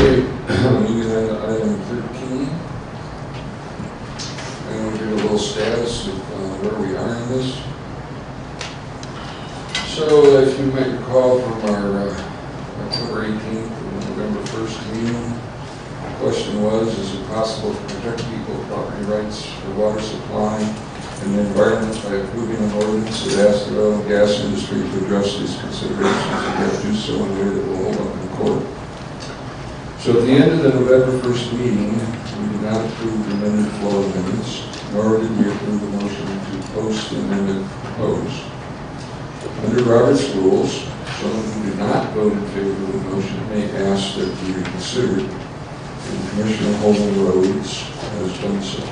Okay, moving on to item 13. I'm going to give a little status of where we are in this. So, if you might recall from our October 18th and November 1st meeting, the question was, is it possible to protect people's property rights for water supply and the environment by approving an ordinance that asks the oil and gas industry to address these considerations and yet do so in a way that will hold up in court? So at the end of the November 1st meeting, we did not approve the amended floor amendments, nor did we approve the motion to post the amendment proposed. Under Robert's rules, someone who did not vote in favor of the motion may ask that it be reconsidered, and Commissioner Holden Rhodes has done so.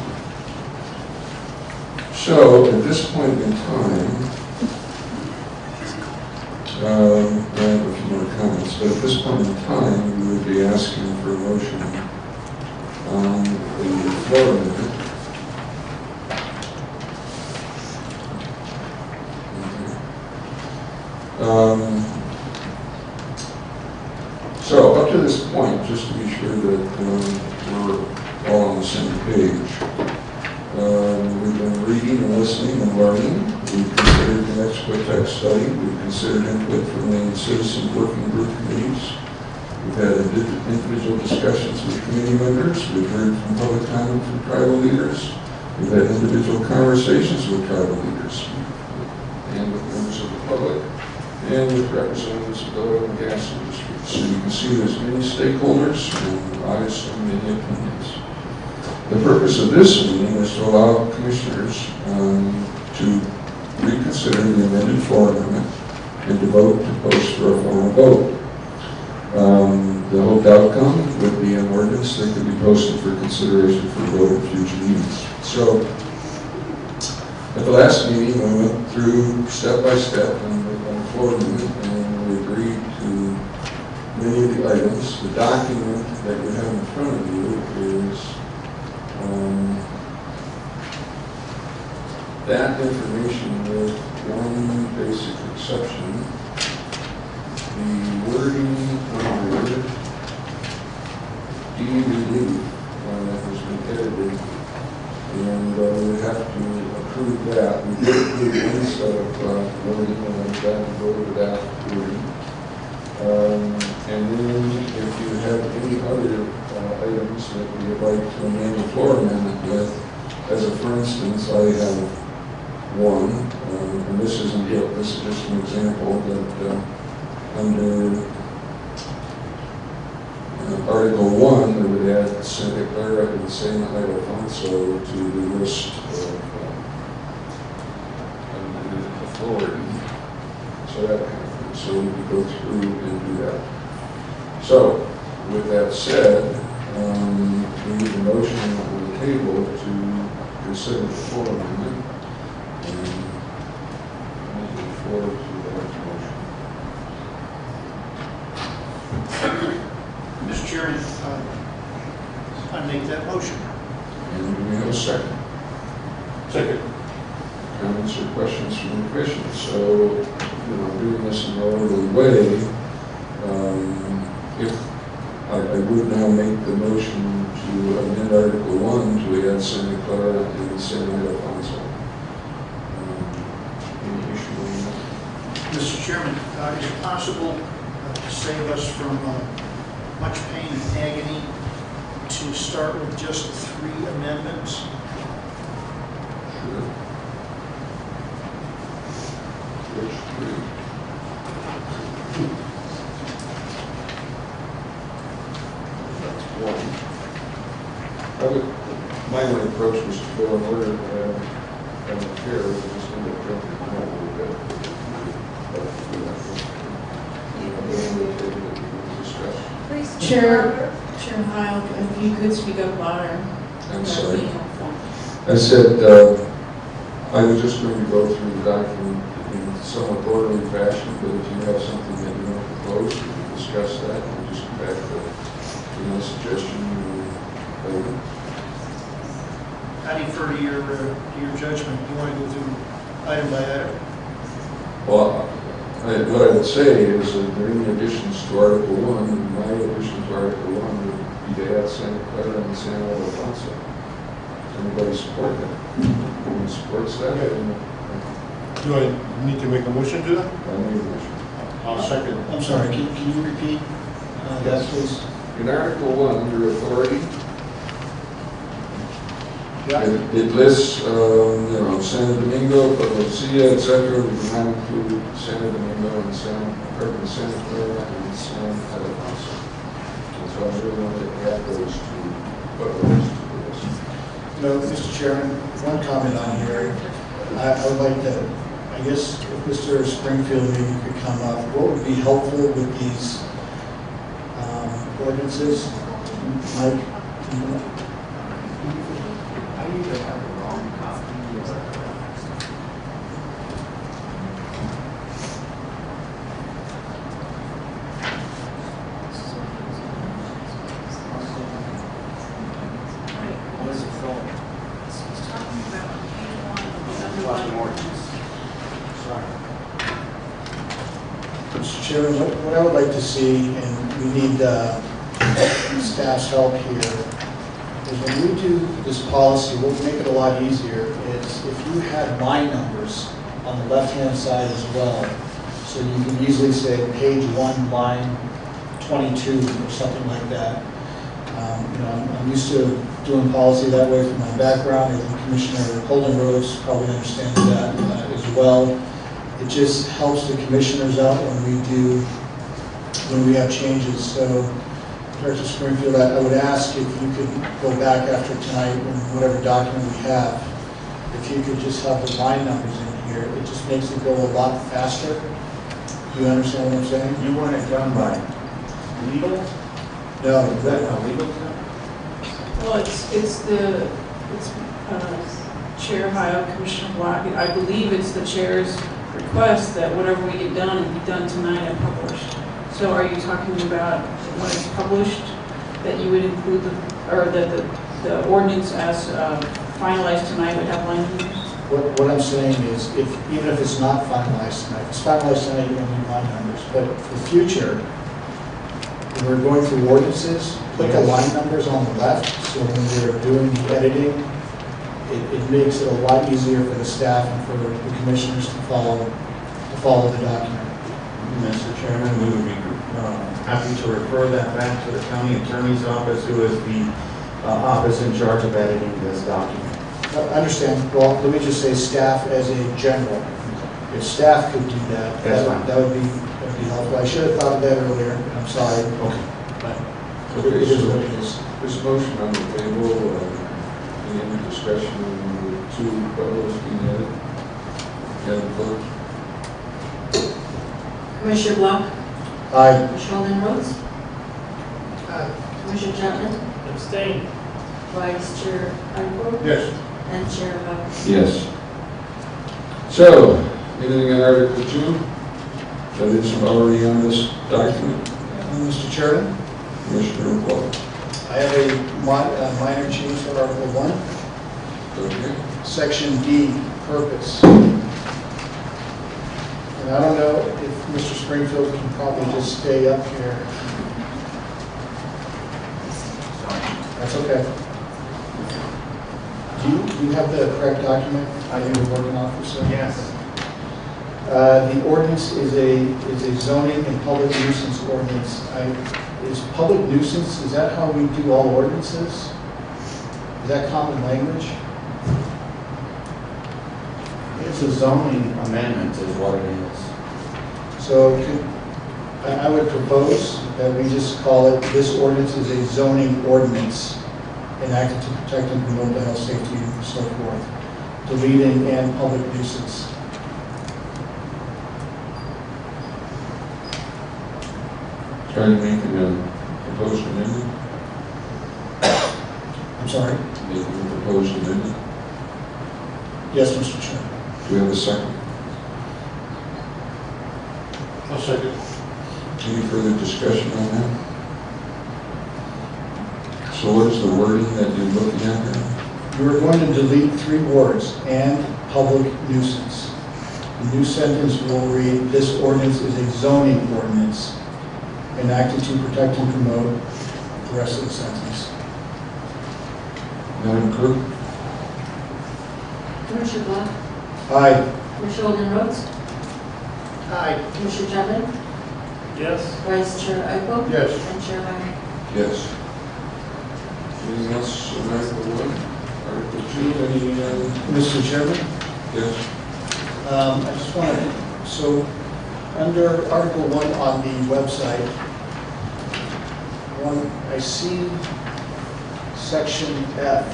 So, at this point in time, I have a few more comments, but at this point in time, we would be asking for a motion on the floor amendment. So, up to this point, just to be sure that we're all on the same page, we've been reading and listening and learning. We've considered the Expo-Tech study. We've considered input from the citizen working group committees. We've had individual discussions with committee members. We've heard from public comment from tribal leaders. We've had individual conversations with tribal leaders and with members of the public and with representatives of the oil and gas industry. So you can see there's many stakeholders and obviously many opinions. The purpose of this meeting is to allow commissioners to reconsider the amended floor amendment and to vote to post for a formal vote. The hoped outcome would be an ordinance that could be posted for consideration for vote at future meetings. So, at the last meeting, we went through step by step on the floor amendment, and we agreed to many of the items. The document that you have in front of you is that information with one basic exception. The wording under D relief has been edited, and we would have to approve that. We did approve one set of wording, and I'm glad to go over that wording. And then if you have any other items that you would like to amend the floor amendment with, as a for instance, I have one, and this isn't it, this is just an example, that under Article 1, we would add Santa Clara and San Ildefonso to the list of authority. So that kind of thing. So we could go through and do that. So, with that said, we need a motion on the table to consider the floor amendment. And I look forward to that motion. Mr. Chairman, I make that motion. And do we have a second? Second. Comments or questions from the commission? So, doing this in an orderly way, if I would now make the motion to amend Article 1 to add Santa Clara and San Ildefonso. Any issue on that? Mr. Chairman, is it possible to save us from much pain and agony to start with just 3 amendments? Sure. Which 3? My only approach was to go in order, I don't care, we just end up jumping around a little bit. Chair Heil, if you could speak up louder. I'm sorry. I said I was just going to go through the document in somewhat orderly fashion, but if you have something that you want to propose, we can discuss that and just come back to my suggestion later. I defer to your judgment. You want to go through item by item? Well, what I would say is that there are any additions to Article 1, my addition to Article 1 Santa Clara and Sandoval Alfonso. Does anybody support that? Anyone supports that? Do I need to make a motion to that? I made a motion. I'll second. I'm sorry, can you repeat that, please? In Article 1, under authority, Yeah. it lists, Santo Domingo, Lucia, et cetera. We do not include Santo Domingo and Santa Clara and San Alfonso. And so I really wanted to add those to the list. No, Mr. Chairman, one comment on here. I would like to, I guess, if Mr. Springfield maybe could come up, what would be helpful with these ordinances? Mike? I either have the wrong copy or... What is it for? He's talking about page 1 of the Watching underlying ordinance. ordinance. Sorry. Mr. Chairman, what I would like to see, and we need staff's help here, is when we do this policy, what would make it a lot easier is if you had line numbers on the left-hand side as well, so you can easily say page 1, line 22, or something like that. I'm used to doing policy that way from my background. I think Commissioner Holden Rose probably understands that as well. It just helps the commissioners out when we have changes. So, Director Springfield, I would ask if you could go back after tonight and whatever document we have, if you could just have the line numbers in here. It just makes it go a lot faster. Do you understand what I'm saying? You want it done by legal? No, Is that a legal term? Well, it's Chair Hyle, Commissioner Black. I believe it's the chair's request that whatever we get done will be done tonight and published. So are you talking about when it's published, that you would include that the ordinance as finalized tonight would have line numbers? What I'm saying is, even if it's not finalized tonight, if it's finalized tonight, you don't need line numbers. But for future, when we're going through ordinances, put the line numbers on the left, so when we're doing the editing, it makes it a lot easier for the staff and for the commissioners to follow the document. Mr. Chairman, we would be happy to refer that back to the county attorney's office, who is the office in charge of editing this document. I understand. Well, let me just say staff as a general. If staff could do that, That's fine. that would be helpful. I should have thought of that earlier, and I'm sorry. Okay. But it is what it is. This motion on the table, any discussion on the two proposals being added? Madam Clerk? Commissioner Block? Aye. Commissioner Holden Rhodes? Commissioner Chapman? Abstain. Vice Chair Eichel? Yes. And Chair Huff? Yes. So, anything in Article 2 that isn't already on this document? Mr. Chairman? Commissioner Black? I have a minor change for Article 1, Okay. Section D, purpose. And I don't know if Mr. Springfield can probably just stay up here. That's okay. Do you have the correct document you were working off for, sir? Yes. The ordinance is a zoning and public nuisance ordinance. Is public nuisance, is that how we do all ordinances? Is that common language? It's a zoning amendment is what it is. So I would propose that we just call it, this ordinance is a zoning ordinance enacted to protect and promote the health, safety, and so forth. Deleting and public nuisance. Trying to make a proposed amendment? I'm sorry? Making a proposed amendment? Yes, Mr. Chairman. Do we have a second? I'll second. Any further discussion on that? So what is the wording that you're looking at there? You are going to delete 3 words, and public nuisance. The new sentence will read, this ordinance is a zoning ordinance enacted to protect and promote the the rest of the sentence. Madam Clerk? Commissioner Blunt, Aye. Commissioner Golden Rhodes, Aye. Commissioner Chapman, Yes. Vice Chair Eichel. Yes. And Chair White. Yes. Anything else on Article 1? Article 2, any, Mr. Chairman? yes? I just want to, so, under Article 1 on the website, I see Section F.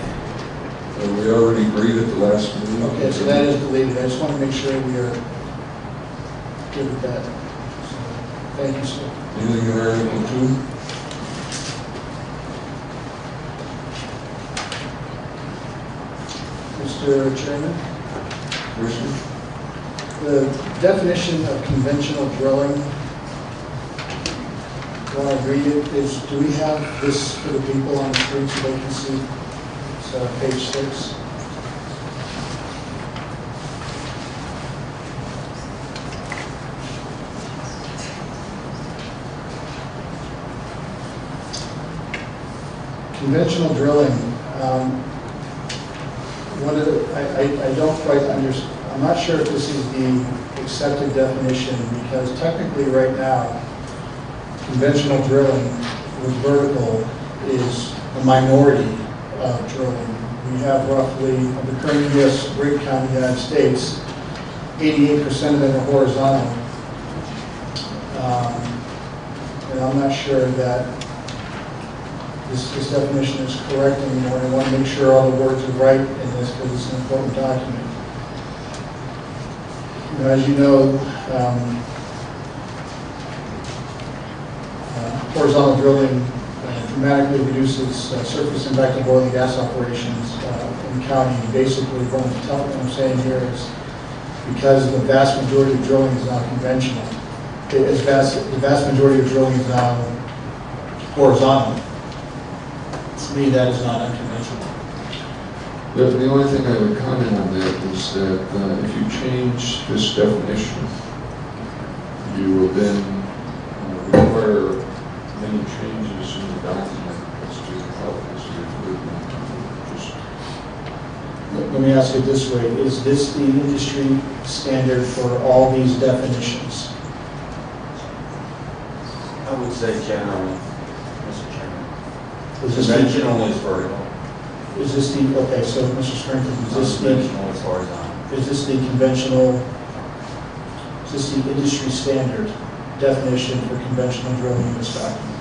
We already agreed at the last meeting. Okay, so that is deleted. I just want to make sure we are good with that. So, thank you, sir. Anything in Article 2? Mr. Chairman, Commissioner? the definition of conventional drilling, when I read it, is, do we have this for the people on the streets so they can see? It's page 6. Conventional drilling, I don't quite understand. I'm not sure if this is the accepted definition, because technically right now, conventional drilling with vertical is a minority of drilling. We have roughly, of the current U.S. rig count in the United States, 88% of them are horizontal. And I'm not sure that this definition is correct anymore. I want to make sure all the words are right in this because it's an important document. As you know, horizontal drilling dramatically reduces surface impact of oil and gas operations in the county. And basically, what I'm saying here is because the vast majority of drilling is now conventional, the vast majority of drilling is now horizontal. To me, that is not unconventional. The only thing I would comment on that is that if you change this definition, you will then require many changes in the document as to how this is written. Let me ask it this way. Is this the industry standard for all these definitions? I would say generally, Mr. Chairman. Is this Conventional is vertical. Is this the, okay, so Mr. Springfield, Conventional is horizontal. is this the conventional, is this the industry standard definition for conventional drilling in this document?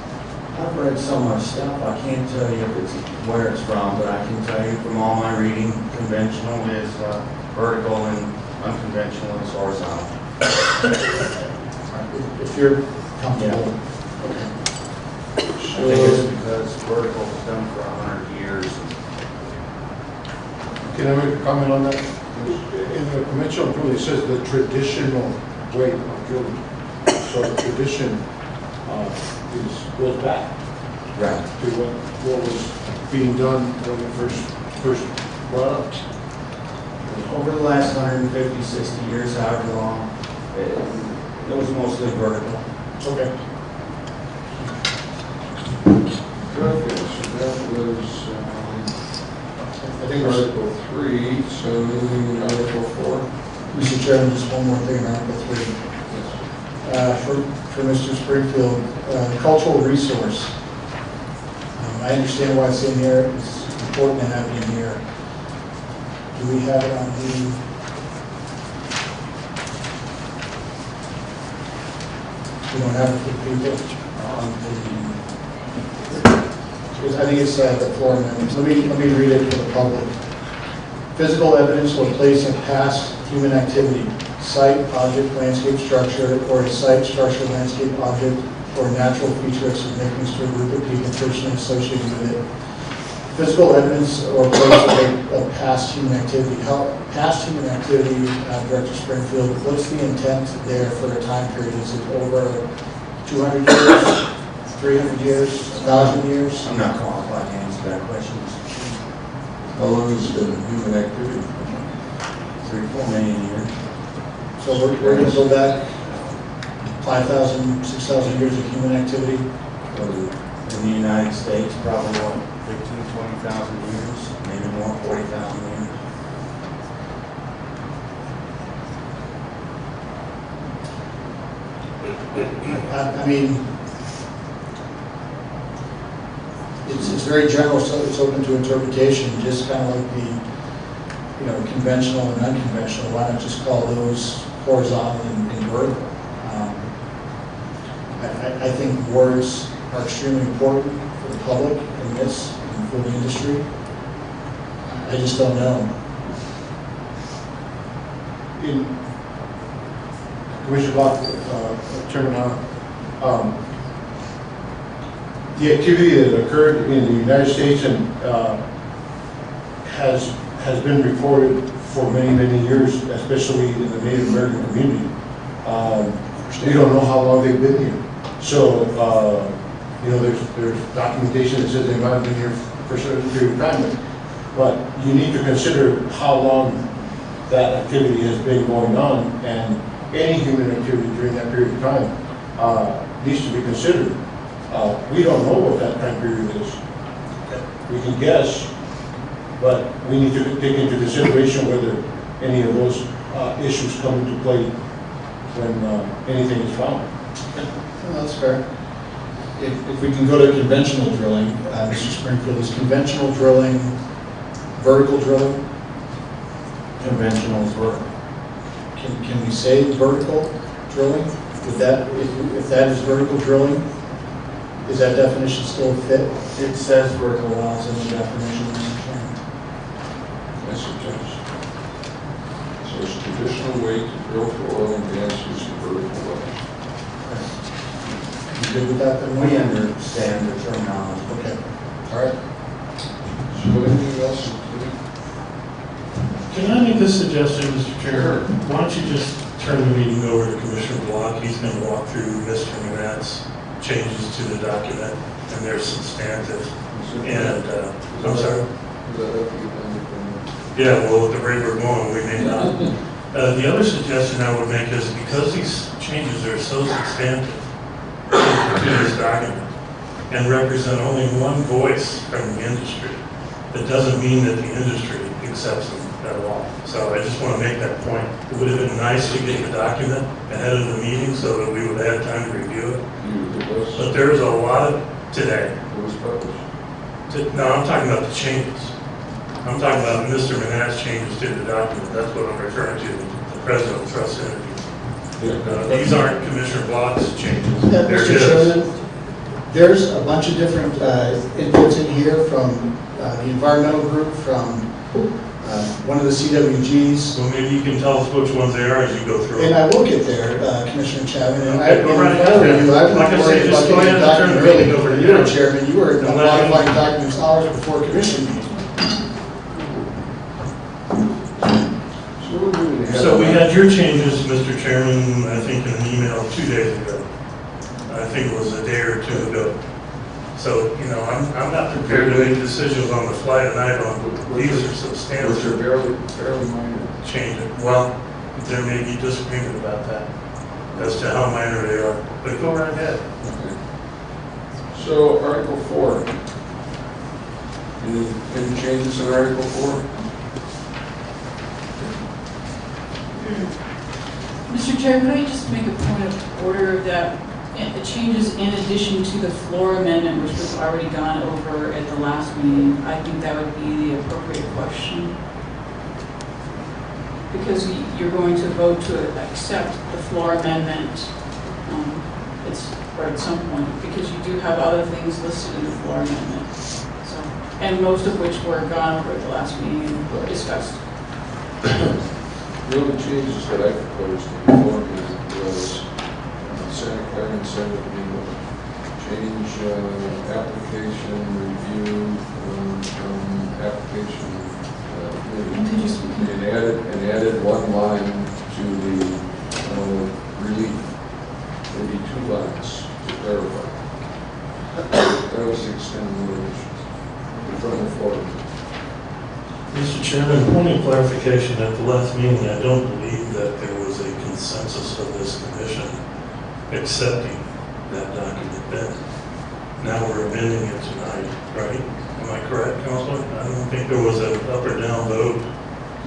I've read so much stuff, I can't tell you if it's where it's from, but I can tell you from all my reading, conventional is vertical and unconventional is horizontal. If you're comfortable. I think it's because vertical was done for 100 years. Can I make a comment on that? In the conventional drilling, it says the traditional way of drilling. So the tradition goes back Right. to what was being done when it first brought up. Over the last 150, 60 years, however long, it was mostly vertical. Okay. Okay, so that was I think we're, Article 3, so moving to Article 4. Mr. Chairman, just one more thing on Article 3. For Mr. Springfield, cultural resource. I understand why it's in here. It's important to have it in here. Do we have it on the? We don't have it for people on the. I think it's the floor amendments. Let me read it for the public. Physical evidence or place of past human activity, site, object, landscape, structure, or a site, structure, landscape, object, or a natural feature of significance to a group of people personally associated with it. Physical evidence or place of past human activity. Past human activity, Director Springfield, what's the intent there for a time period? Is it over 200 years, 300 years, 1,000 years? I'm not qualified to answer that question. How long has been human activity? 3-4 million years. So we're going to go back 5,000, 6,000 years of human activity? In the United States, probably what, 15, 20,000 years, maybe more, 40,000 years. I mean, it's very general, so it's open to interpretation, just kind of like the, conventional and unconventional. Why not just call those horizontal and vertical? I think words are extremely important for the public in this, and for the industry. I just don't know. In Commissioner Block, Chairman the activity that occurred in the United States and has been recorded for many, many years, especially in the Native American community. We don't know how long they've been here. So, there's documentation that says they might have been here for a certain period of time, but you need to consider how long that activity has been going on, and any human activity during that period of time needs to be considered. We don't know what that time period is. We can guess, but we need to take into consideration whether any of those issues come into play when anything is found. Well, that's fair. If we can go to conventional drilling, Mr. Springfield, is conventional drilling vertical drilling? Conventional is vertical. Can we say vertical drilling? Would that, if that is vertical drilling, is that definition still fit? It says vertical wells in the definition, Mr. Chairman. Yes, it does. So it's traditional way to drill for oil and gas using vertical wells. You good with that then? We understand the terminology. Okay, all right. So anything else? Can I make this suggestion, Mr. Chair? Why don't you just turn the meeting over to Commissioner Block? He's going to walk through Mr. Manat's changes to the document, and they're substantive. And, I'm sorry? Yeah, well, at the rate we're going, we may not. The other suggestion I would make is because these changes are so substantive to this document and represent only one voice from the industry, that doesn't mean that the industry accepts them at all. So I just want to make that point. It would have been nice to get the document ahead of the meeting so that we would have time to review it. But there's a lot of today. It was published. No, I'm talking about the changes. I'm talking about Mr. Manat's changes to the document. That's what I'm referring to, the President of Trust interview. These aren't Commissioner Block's changes. They're Mr. his. Chairman, there's a bunch of different inputs in here from the environmental group, from one of the CWGs. Well, maybe you can tell us which ones they are as you go through And them. I will get there, Commissioner Chapman. And Okay, go right ahead. I'm Like I not say, worried just about go getting the ahead and turn document the early. meeting over to You were him. chairman, you were And let him- modifying documents hours before commission meeting. So we're moving ahead. So we had your changes, Mr. Chairman, I think in an email 2 days ago. I think it was a day or two ago. So, I'm not prepared to make decisions on the fly tonight on these are Which are substantial fairly minor. changes. Well, there may be disagreement about that as to how minor they are, but go right ahead. Okay. So Article 4. Any changes in Article 4? Mr. Chair, could I just make a point of order that it changes in addition to the floor amendment, which was already gone over at the last meeting? I think that would be the appropriate question. Because you're going to vote to accept the floor amendment or at some point, because you do have other things listed in the floor amendment. So, and most of which were gone over at the last meeting and were discussed. The only changes that I proposed before was Santa Clara and Senate Legal. Change application review from application committee. And added one line to the relief, maybe 2 lines to clarify. That was the extent of the issue from the floor. Mr. Chairman, point of clarification, at the last meeting, I don't believe that there was a consensus of this commission accepting that document then. now we're amending it tonight, right? Am I correct, Counselor? I don't think there was an up or down vote.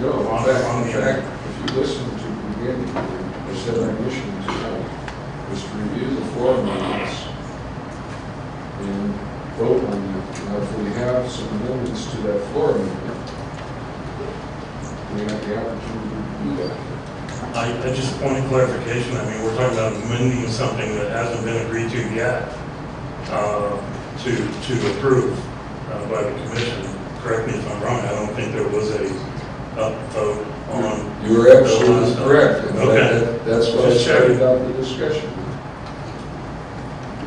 No, On in the- fact, if you listen to the beginning, I said our mission tonight was to review the floor amendments and vote on them. Now, if we have some amendments to that floor amendment, we have the opportunity to do that. I just point of clarification, I mean, we're talking about amending something that hasn't been agreed to yet, to approve by the commission. Correct me if I'm wrong, I don't think there was a up vote on. You were absolutely correct. In fact, Okay. that's why I Just started checking. out the discussion.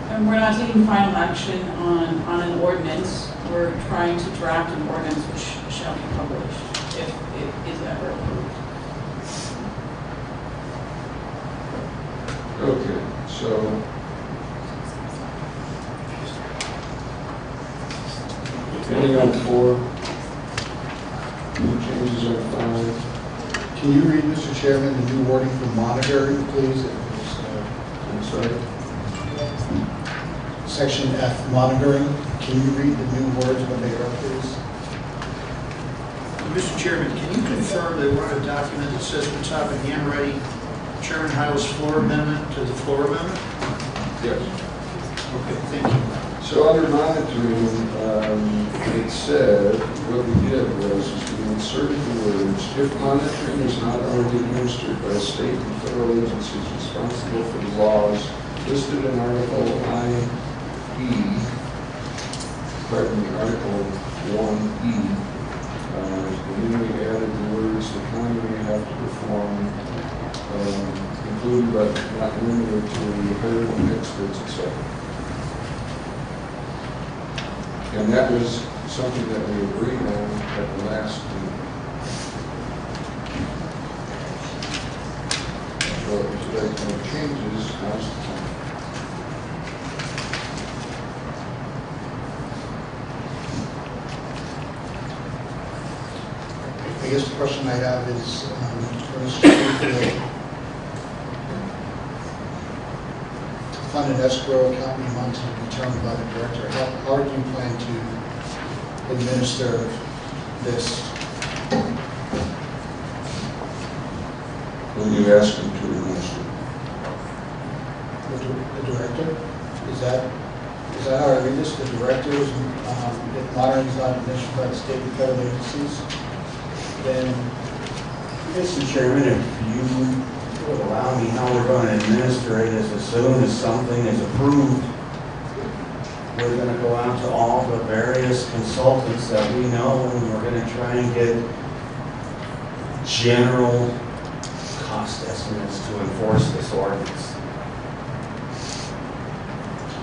And we're not taking final action on an ordinance. We're trying to draft an ordinance which shall be published if it is ever approved. Okay, so. Any on 4? Any changes on 5? Can you read, Mr. Chairman, the new wording for monitoring, please? It was, I'm sorry? Section F, monitoring. Can you read the new words when they are, please? Mr. Chairman, can you confirm that we're on a document that says at the top in handwriting, Chairman Heil's floor amendment to the floor amendment? Yes. Okay, thank you. So under monitoring, it said, what we did was we inserted the words, if monitoring is not already administered by state and federal agencies responsible for the laws listed in Article I-E, pardon me, Article 1E, and then we added the words, the county may have to perform, including but not limited to hiring experts, etc. And that was something that we agreed on at the last meeting. So if you'd like to make changes, now's the time. I guess the question I have is, for Mr. Chairman, funded escrow account amounts to be determined by the director. How do you plan to administer this? When you ask them to administer. The director? Is that how I read this? The directors, if monitoring is not administered by the state and federal agencies, then Mr. Chairman, if you would allow me, how we're going to administer it is as soon as something is approved, we're going to go out to all the various consultants that we know, and we're going to try and get general cost estimates to enforce this ordinance.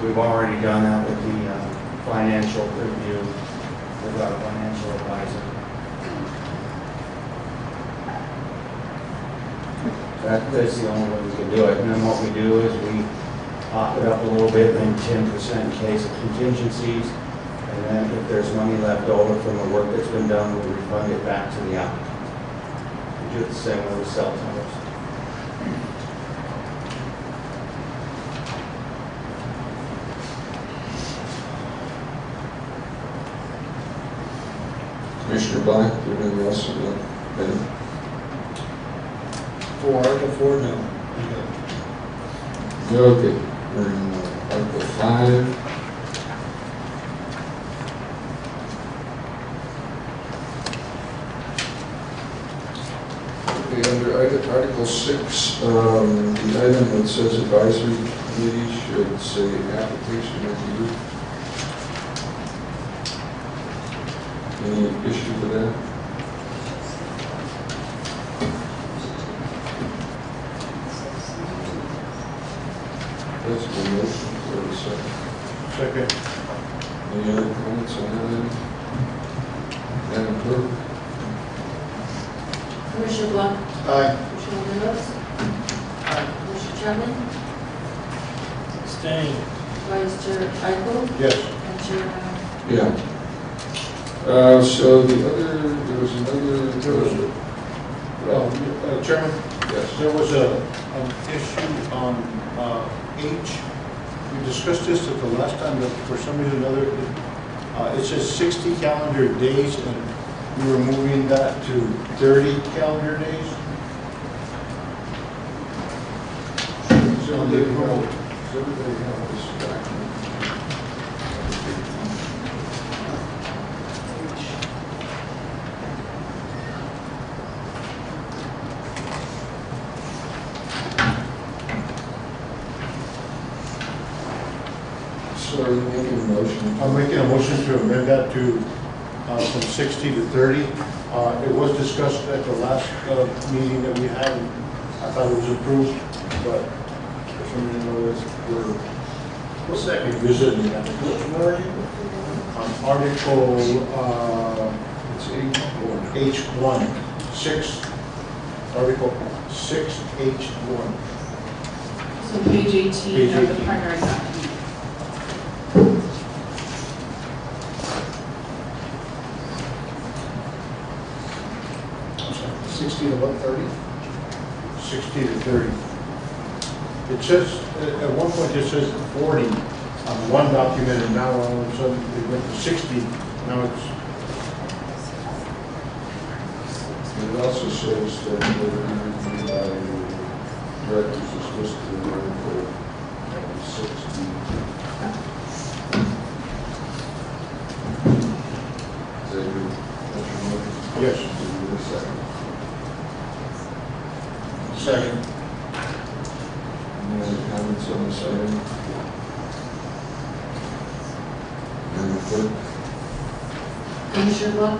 We've already done that with the financial review with our financial advisor. That's the only way we can do it. And then what we do is we pop it up a little bit, then 10% in case of contingencies. And then if there's money left over from the work that's been done, we refund it back to the applicant. We do it the same way with cell towers. Commissioner Black, do you have anything else on that? Ben? for Article 4, no. Okay, we're in Article 5. Okay, under Article 6, the item that says advisory committee should say application review. Any issue with that? That's my motion for the second. Second. Any other comments on that? Madam Clerk? Commissioner Blunt. Aye. Commissioner Lewis. Mr. Chapman. Abstain. Vice Chair Eichel. Yes. And Chair Howard. Yeah. So the other, there was another, Chairman, yes. there was an issue on H, we discussed this at the last time, but for some reason or another, it says 60 calendar days, and we were moving that to 30 calendar days. Does everybody have this document? So are you making a motion? I'm making a motion to amend that to, from 60 to 30. It was discussed at the last meeting that we had. I thought it was approved, but for some reason or other, we're revisiting that. On Article, It's H1, 6, Article 6H1. So page 18 Page of the 18. primary document. 60 to what, 30? 60 to 30. It says, at one point it says 40 on one document, and now all of a sudden it went to 60. Now it's, It also says that the review by the directors is listed in Article 60. Is that your motion? yes. Is there a second? Second. Any other comments on this item? Madam Clerk? Commissioner Black?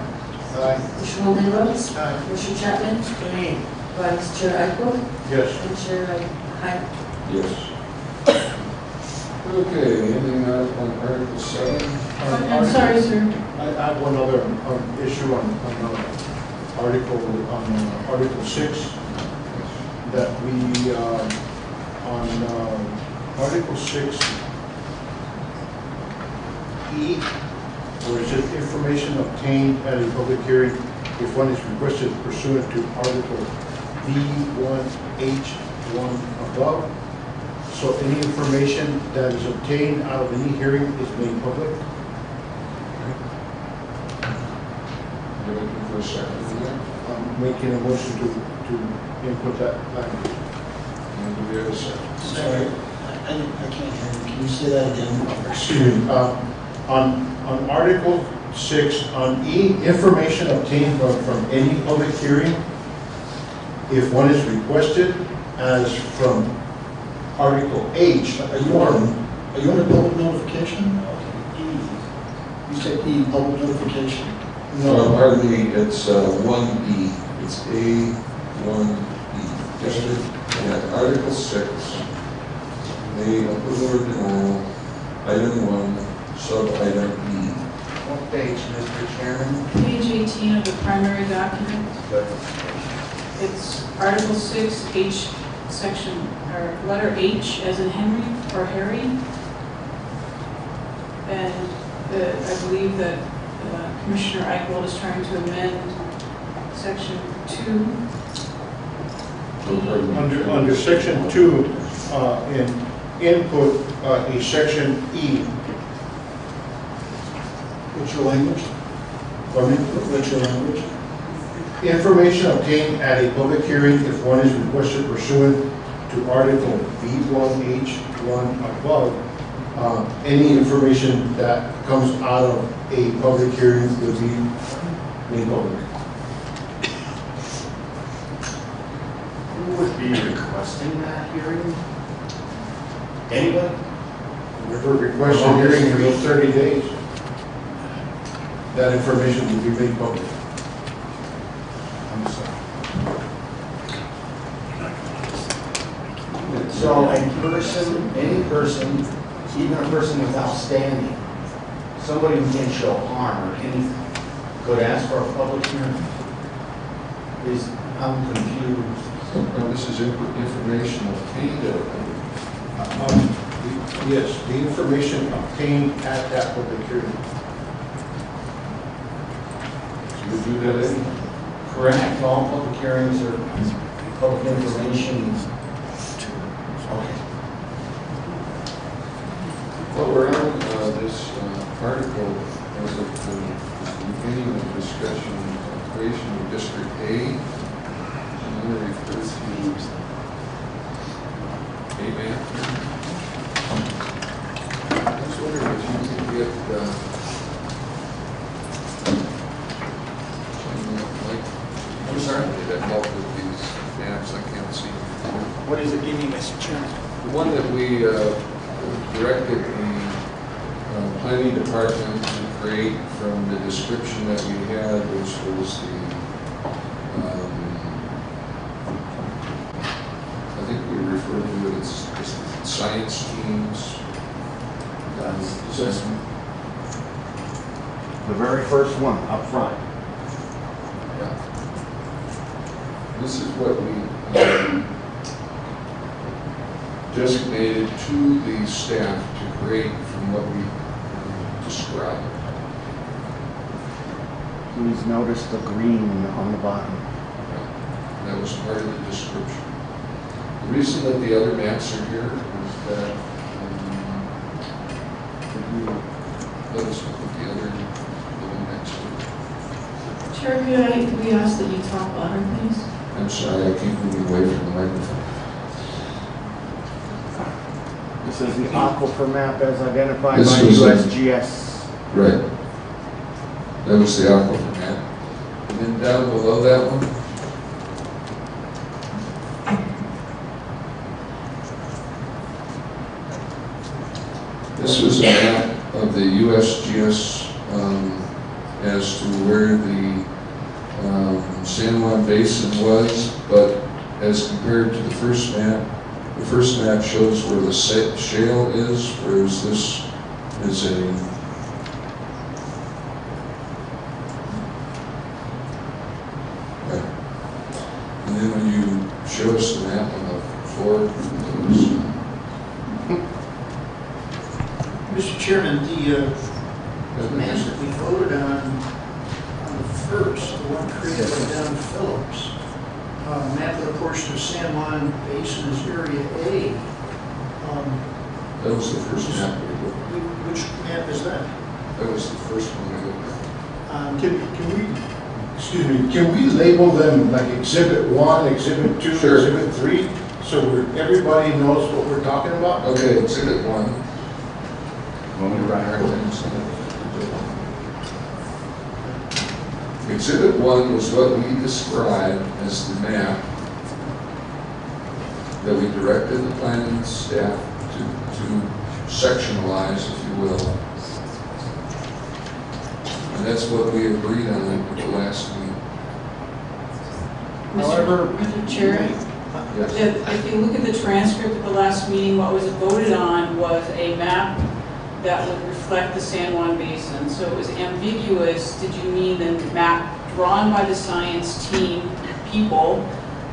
Aye. Commissioner Montanaro? Aye. Commissioner Chapman? Abstain. Vice Chair Eichel? Yes. And Chair Hyde. Yes. Okay, anything on Article 7? I'm sorry, sir. I have one other issue on Article 6, that we, on Article 6, E, where it says information obtained at a public hearing if one is requested pursuant to Article B1H1 above. So any information that is obtained out of any hearing is made public. You're looking for a second on that? I'm making a motion to input that language. And do we have a second? Sorry, I can't hear you. Can you say that again? Excuse me, on Article 6, on E, information obtained from any public hearing, if one is requested, as from Article H. Are you on a public notification? Okay, E. You said E, public notification. Pardon me, it's 1E. It's A1E. District, yeah, Article 6. The approval or denial, item 1, sub-item E. What page, Mr. Chairman? Page 18 of the primary document. It's Article 6, H, section, or letter H as in Henry or Harry. And I believe that Commissioner Eichwald is trying to amend section 2. Under Section 2, in input, a Section E. What's your language? Pardon me? What's your language? Information obtained at a public hearing if one is requested pursuant to Article B1H1 above. Any information that comes out of a public hearing will be made public. Who would be requesting that hearing? Anybody? Whoever requests a hearing in those 30 days, that information will be made public. I'm sorry. So a person, any person, even a person without standing, somebody who can show harm or anything, could ask for a public hearing? I'm confused. This is information obtained at Yes, the information obtained at that public hearing. so we do that anyway. Correct, all public hearings are public information. Okay. beginning of discussion of creation of District A. I'm going to refer to A map. I was wondering if you could get, I'm sorry, did that help with these maps? I can't see. What is it, give me, Mr. Chairman? The one that we directed the planning department to create from the description that we had, which was the, I think we referred to it as science teams. The very first one up front. Yeah. This is what we designated to the staff to create from what we described. Please notice the green on the bottom. That was part of the description. The reason that the other maps are here is that, if you notice what the other, the one next to it. Chair, could we ask that you talk louder, please? I'm sorry, I keep moving away from the microphone. This is the aquifer map as identified This by was a- USGS. Right. That was the aquifer map. And then down below that one, this was a map of the USGS as to where the San Juan Basin was, but as compared to the first map shows where the shale is, whereas this is a right. And then when you show us the map on the floor, Mr. Chairman, the map that we voted on the first, the one created by Don Phillips, map of the portion of San Juan Basin is Area A. that was the first map we looked Which map is that? at. That was the first one we looked Can we label them like Exhibit 1, Exhibit 2, Sure. Exhibit 3, so everybody knows what we're talking about? at. Okay, Exhibit 1. Exhibit 1 was what we described as the map that we directed the planning staff to sectionalize, if you will. And that's what we agreed on at the last meeting. Mr. Chair? Yes. If you look at the transcript of the last meeting, what was voted on was a map that would reflect the San Juan Basin. So it was ambiguous. Did you mean the map drawn by the science team people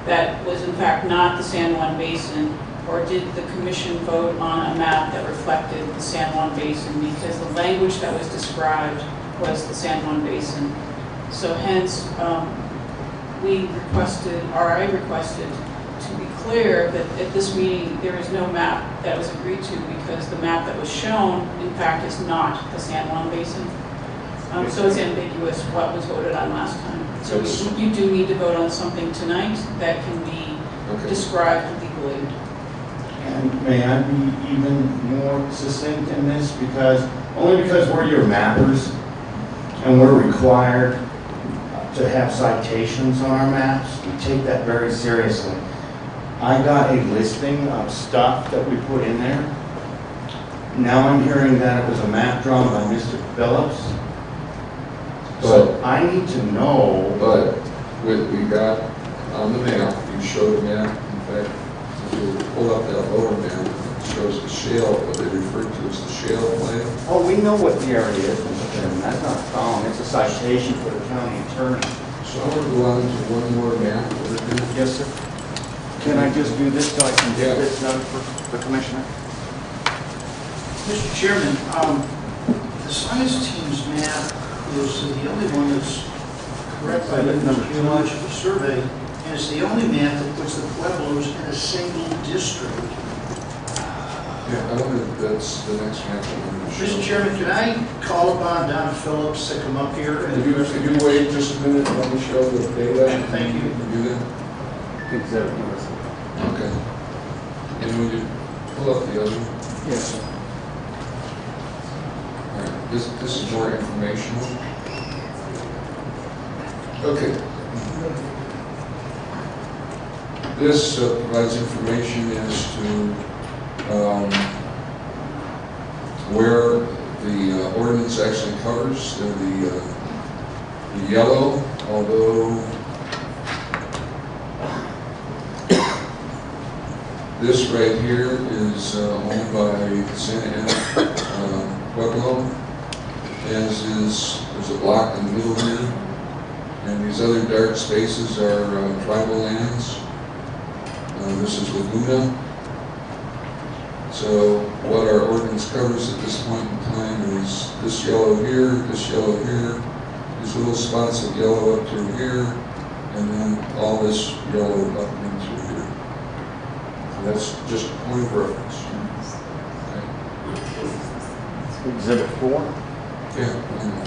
that was in fact not the San Juan Basin? Or did the commission vote on a map that reflected the San Juan Basin? Because the language that was described was the San Juan Basin. So hence, we requested, or I requested, to be clear that at this meeting, there is no map that was agreed to because the map that was shown, in fact, is not the San Juan Basin. So it's ambiguous what was voted on last time. So you do need to vote on something tonight that can be described legally. And may I be even more succinct in this? Only because we're your mappers and we're required to have citations on our maps. We take that very seriously. I got a listing of stuff that we put in there. Now I'm hearing that it was a map drawn by Mr. Phillips. So I need to know. But we got on the map, you showed a map, in fact, if you pull up that lower map, it shows the shale, what they refer to as the shale play. Oh, we know what the area is, Mr. Chairman. That's not a problem. It's a citation for the county attorney. So I want to go on to one more map. Yes, sir. Can I just do this so I can Yeah. get this done for the commissioner? Mr. Chairman, the science team's map is the only one that's correct by the Geological Survey, and it's the only map that puts the Pueblos in a single district. Yeah, I wanted, that's the next map I wanted to show. Mr. Chairman, can I call upon Don Phillips to come up here? Could you wait just a minute, let me show the data? Thank you. Can you do that? Okay. And would you pull up the other one? Yes. All right, this is more informational. Okay. This provides information as to where the ordinance actually covers. The yellow, although this right here is owned by Santa Ana Pueblo, as is, there's a block in the middle here, and these other dark spaces are tribal lands. This is Laguna. So what our ordinance covers at this point in time is this yellow here, these little spots of yellow up through here, and then all this yellow up into here. So that's just a point of reference. Okay. Exhibit 4? Yeah. I know.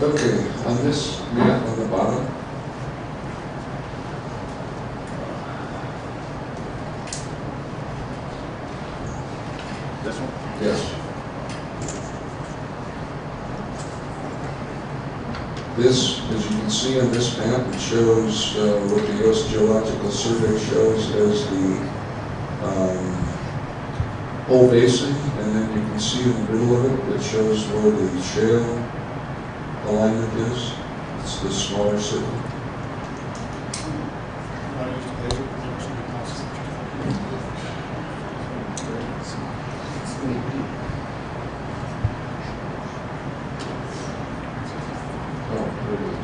Okay, on this map on the bottom, This one? yes. This, as you can see on this map, it shows what the U.S. Geological Survey shows as the whole basin, and then you can see in the middle of it, it shows where the shale alignment is. It's the smaller circle.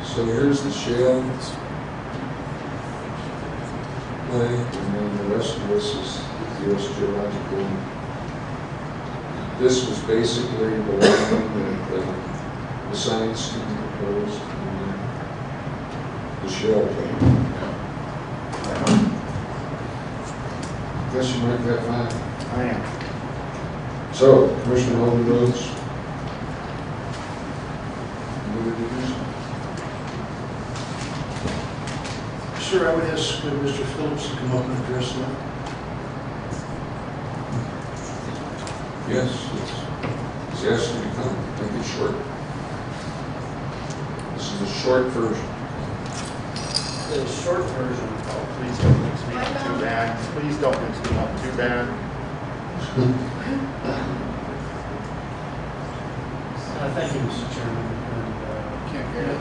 So here's the shale play, and then the rest of this is the U.S. Geological. This was basically the line that the science team proposed, and the shale play. Guess you might get fine. I am. So, Commissioner Holden Rhodes. You want to do this? Sir, I would ask Mr. Phillips to come up and address that. Yes, he's asked you to come, make it short. This is a short version. The short version, oh, please don't mix me up too bad. Please don't mix me up too bad. Thank you, Mr. Chairman. Can't hear it.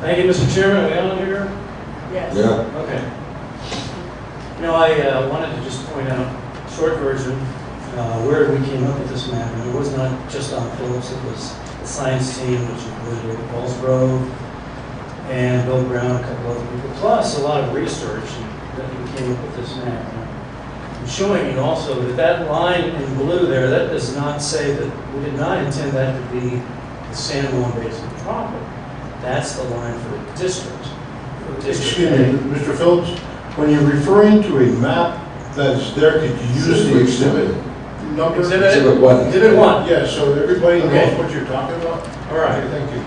Thank you, Mr. Chairman. Are we on here? Yes. Yeah. Okay. You know, I wanted to just point out, short version, where we came up with this map. And it was not just on Phillips, it was the science team, which included Paulsgrove and Bill Brown, a couple other people, plus a lot of research that we came up with this map. I'm showing you also that that line in blue there, that does not say that, we did not intend that to be the San Juan Basin proper. That's the line for the district. Excuse me, Mr. Phillips, when you're referring to a map that's there, could you use the exhibit number? Exhibit 1. Exhibit 1. Yeah, so everybody Okay. knows what you're talking about? All right. Okay, thank you.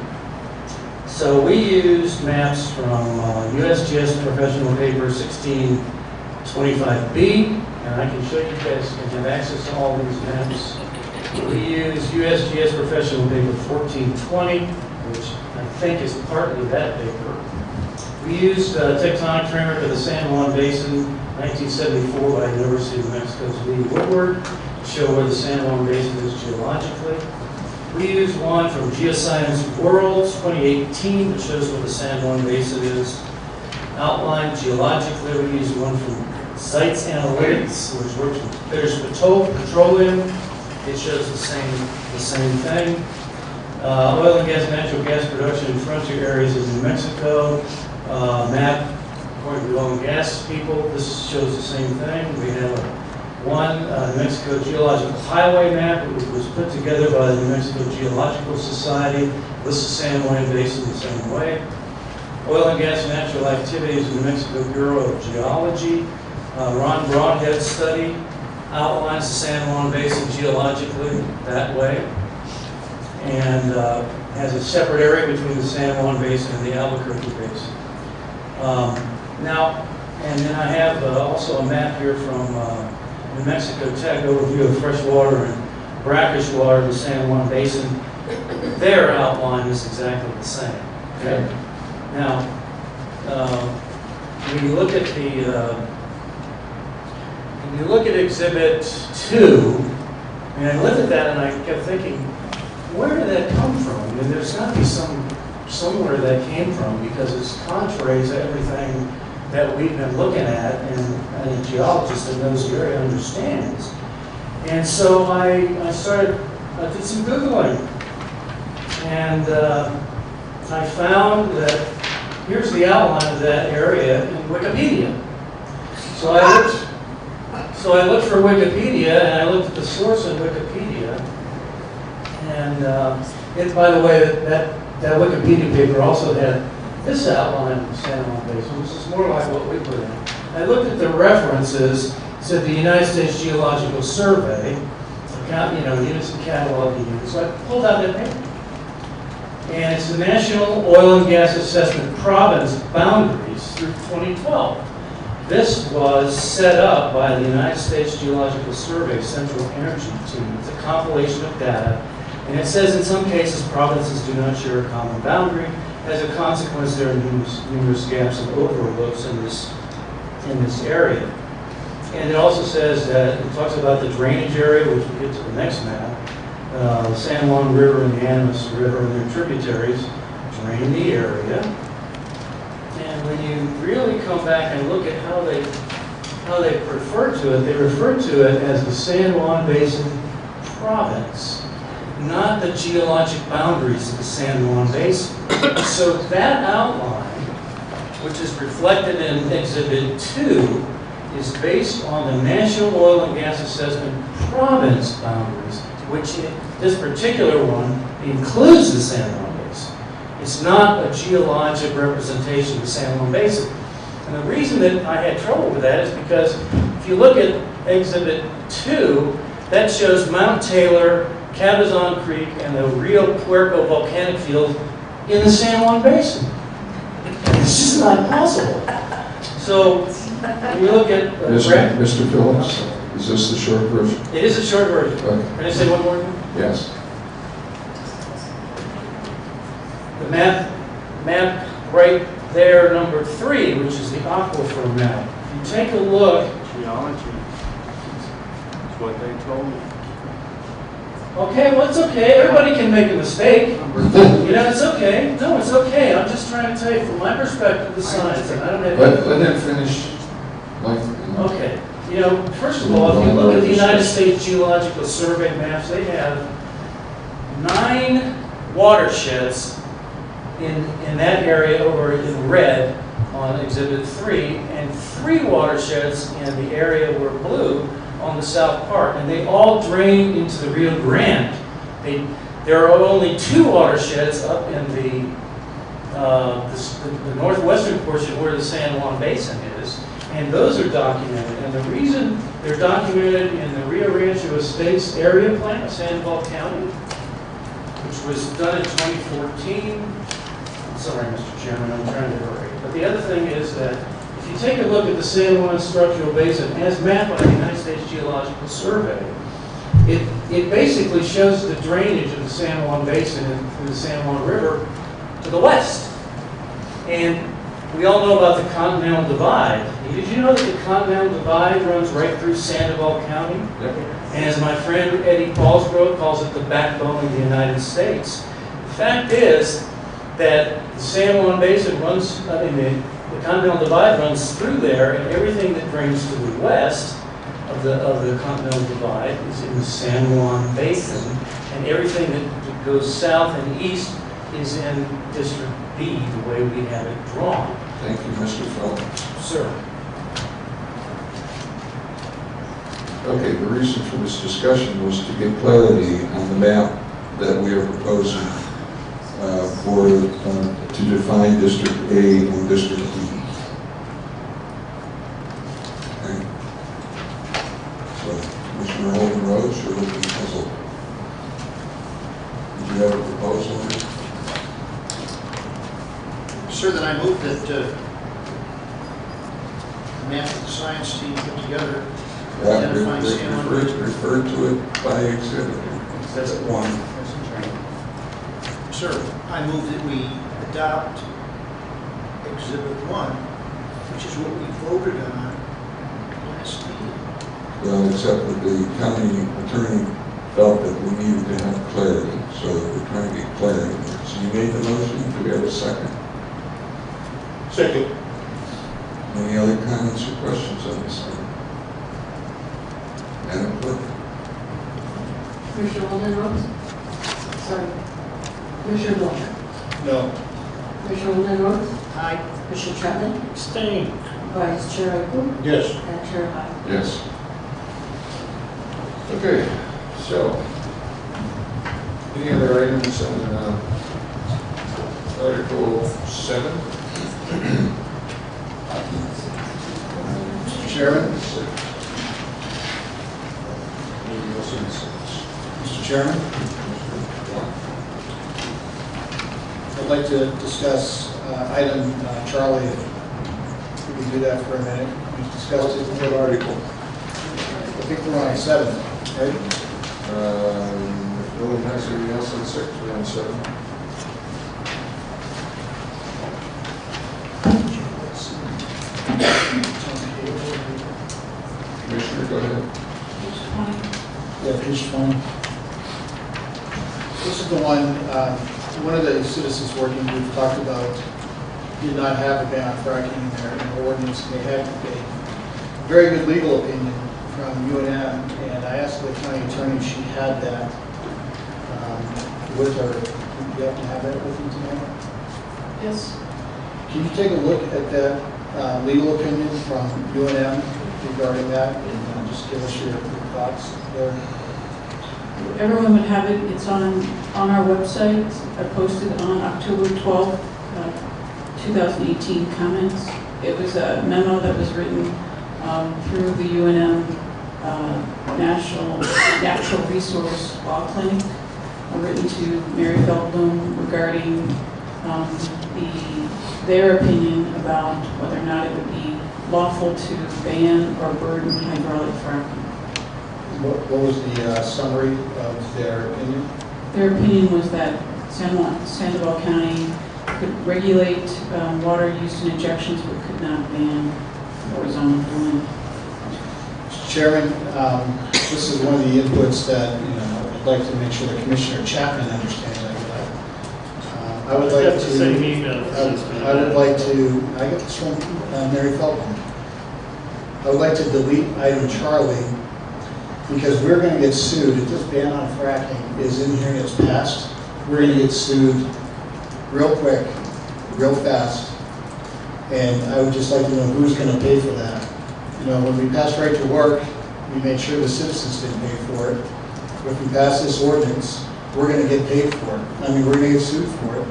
So we used maps from USGS Professional Paper 1625B, and I can show you guys, can have access to all these maps. We use USGS Professional Paper 1420, which I think is partly that paper. We used tectonic framework of the San Juan Basin, 1974 by the University of New Mexico's Lee Woodward, to show where the San Juan Basin is geologically. We used one from Geoscience World 2018 that shows where the San Juan Basin is outlined geologically. We used one from Sites Analytics, which works with British Petroleum. It shows the same thing. Oil and gas, natural gas production in frontier areas of New Mexico. Map according to the oil and gas people. This shows the same thing. We have a One, New Mexico Geological Highway map, which was put together by the New Mexico Geological Society, lists the San Juan Basin the same way. Oil and gas and natural activities, New Mexico Bureau of Geology. Ron Broadhead's study outlines the San Juan Basin geologically that way, and has a separate area between the San Juan Basin and the Albuquerque Basin. And then I have also a map here from New Mexico Tech, overview of freshwater and brackish water in the San Juan Basin. Their outline is exactly the same. Okay? Now, when you look at Exhibit 2, and I looked at that and I kept thinking, where did that come from? I mean, there's got to be somewhere that came from, because it's contrary to everything that we've been looking at, and a geologist that knows the area understands. And so I did some Googling, and I found that here's the outline of that area in Wikipedia. So I looked for Wikipedia, and I looked at the source in Wikipedia. And by the way, that Wikipedia paper also had this outline of the San Juan Basin, which is more like what we put in. I looked at the references. It said the United States Geological Survey, units and catalog units. So I pulled out that paper. And it's the National Oil and Gas Assessment Province Boundaries through 2012. This was set up by the United States Geological Survey Central Energy Team. It's a compilation of data. And it says in some cases provinces do not share a common boundary. As a consequence, there are numerous gaps and overlooks in this area. And it also says that it talks about the drainage area, which we'll get to the next map. The San Juan River and the Animas River and their tributaries drain the area. And when you really come back and look at how they refer to it, they refer to it as the San Juan Basin Province, not the geologic boundaries of the San Juan Basin. So that outline, which is reflected in Exhibit 2, is based on the National Oil and Gas Assessment Province boundaries, which this particular one includes the San Juan Basin. It's not a geologic representation of the San Juan Basin. And the reason that I had trouble with that is because if you look at Exhibit 2, that shows Mount Taylor, Cabazon Creek, and the Rio Puerco volcanic field in the San Juan Basin. It's just not possible. So when you look at Mr. Phillips, is this the short version? it is a short version. Okay. Can I say one more thing? Yes. The map right there, number 3, which is the aquifer map. If you take a look. Geology. That's what they told me. Okay, well, it's okay. Everybody can make a mistake. It's okay. No, it's okay. I'm just trying to tell you from my perspective the science, and I don't have. Let him finish. Okay. First of all, if you look at the United States Geological Survey maps, they have 9 watersheds in that area over in red on Exhibit 3, and 3 watersheds in the area where blue on the south part, and they all drain into the Rio Grande. There are only 2 watersheds up in the northwestern portion where the San Juan Basin is, and those are documented. And the reason they're documented in the Rio Rancho Estates area plan of Sandoval County, which was done in 2014. I'm sorry, Mr. Chairman, I'm trying to hurry. But the other thing is that if you take a look at the San Juan Structural Basin as mapped by the United States Geological Survey, it basically shows the drainage of the San Juan Basin through the San Juan River to the west. And we all know about the Continental Divide. Did you know that the Continental Divide runs right through Sandoval County? Yep. And as my friend Eddie Paulsgrove calls it, the backbone of the United States. The fact is that the San Juan Basin runs, the Continental Divide runs through there, and everything that drains to the west of the Continental Divide is in the San Juan Basin, and everything that goes south and east is in District B, the way we have it drawn. Thank you, Mr. Phillips. Sir. Okay, the reason for this discussion was to get clarity on the map that we are proposing to define District A and District B. Okay. So, Commissioner Holden Rhodes, you're looking puzzled. Did you have a proposal? Sir, then I move that the map that the science team put together, identifying San Juan. Refer to it by exhibit. Says it one. Sir, I move that we adopt Exhibit 1, which is what we voted on last meeting. Well, except that the county attorney felt that we needed to have clarity, so we're trying to get clarity. So you made the motion, do we have a second? Second. Any other comments or questions on this thing? Madam Clerk? Commissioner Holden Rhodes? Sorry. Commissioner Walker? No. Commissioner Holden Rhodes? Aye. Commissioner Chapman? Abstain. Vice Chair Eichel? Yes. And Chair Hyde. Yes. Okay, so, any other items on Article 7? Mr. Chairman? Mr. Chairman? I'd like to discuss item Charlie, if we can do that for a minute. We've discussed it. What article? I think we're on 7, right? If no one has anything else on 6, we're on 7. Commissioner, go ahead. Page 20. Yeah, page 20. This is the one of the citizens working group talked about did not have a ban on fracking in their ordinance. They had a very good legal opinion from UNM, and I asked the county attorney if she had that with her. Do you happen to have that with you tonight? Yes. Can you take a look at that legal opinion from UNM regarding that, and just give us your thoughts there? Everyone would have it. It's on our website. I posted on October 12th, 2018 comments. It was a memo that was written through the UNM National Natural Resource Law Clinic, written to Mary Feldblum regarding their opinion about whether or not it would be lawful to ban or burden hydraulic fracking. What was the summary of their opinion? Their opinion was that Sandoval County could regulate water use in injections, but could not ban horizontal drilling. Mr. Chairman, this is one of the inputs that I'd like to make sure that Commissioner Chapman understands. I would like That's to. the same email. I would like to. I get this from Mary Feldman. I would like to delete item Charlie because we're going to get sued. If this ban on fracking is in here and it's passed, we're going to get sued real quick, real fast. And I would just like to know who's going to pay for that. When we passed right to work, we made sure the citizens didn't pay for it. But if we pass this ordinance, we're going to get paid for it. I mean, we're going to get sued for it.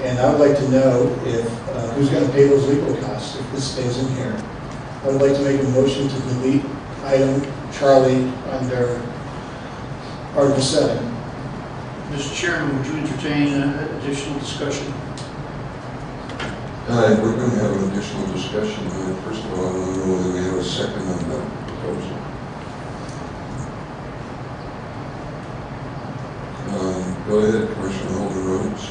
And I would like to know if who's going to pay those legal costs if this stays in here. I would like to make a motion to delete item Charlie under Article 7. Mr. Chairman, would you entertain additional discussion? We're going to have an additional discussion. First of all, I want to know whether we have a second on the proposal. Go ahead, Commissioner Holden Rhodes.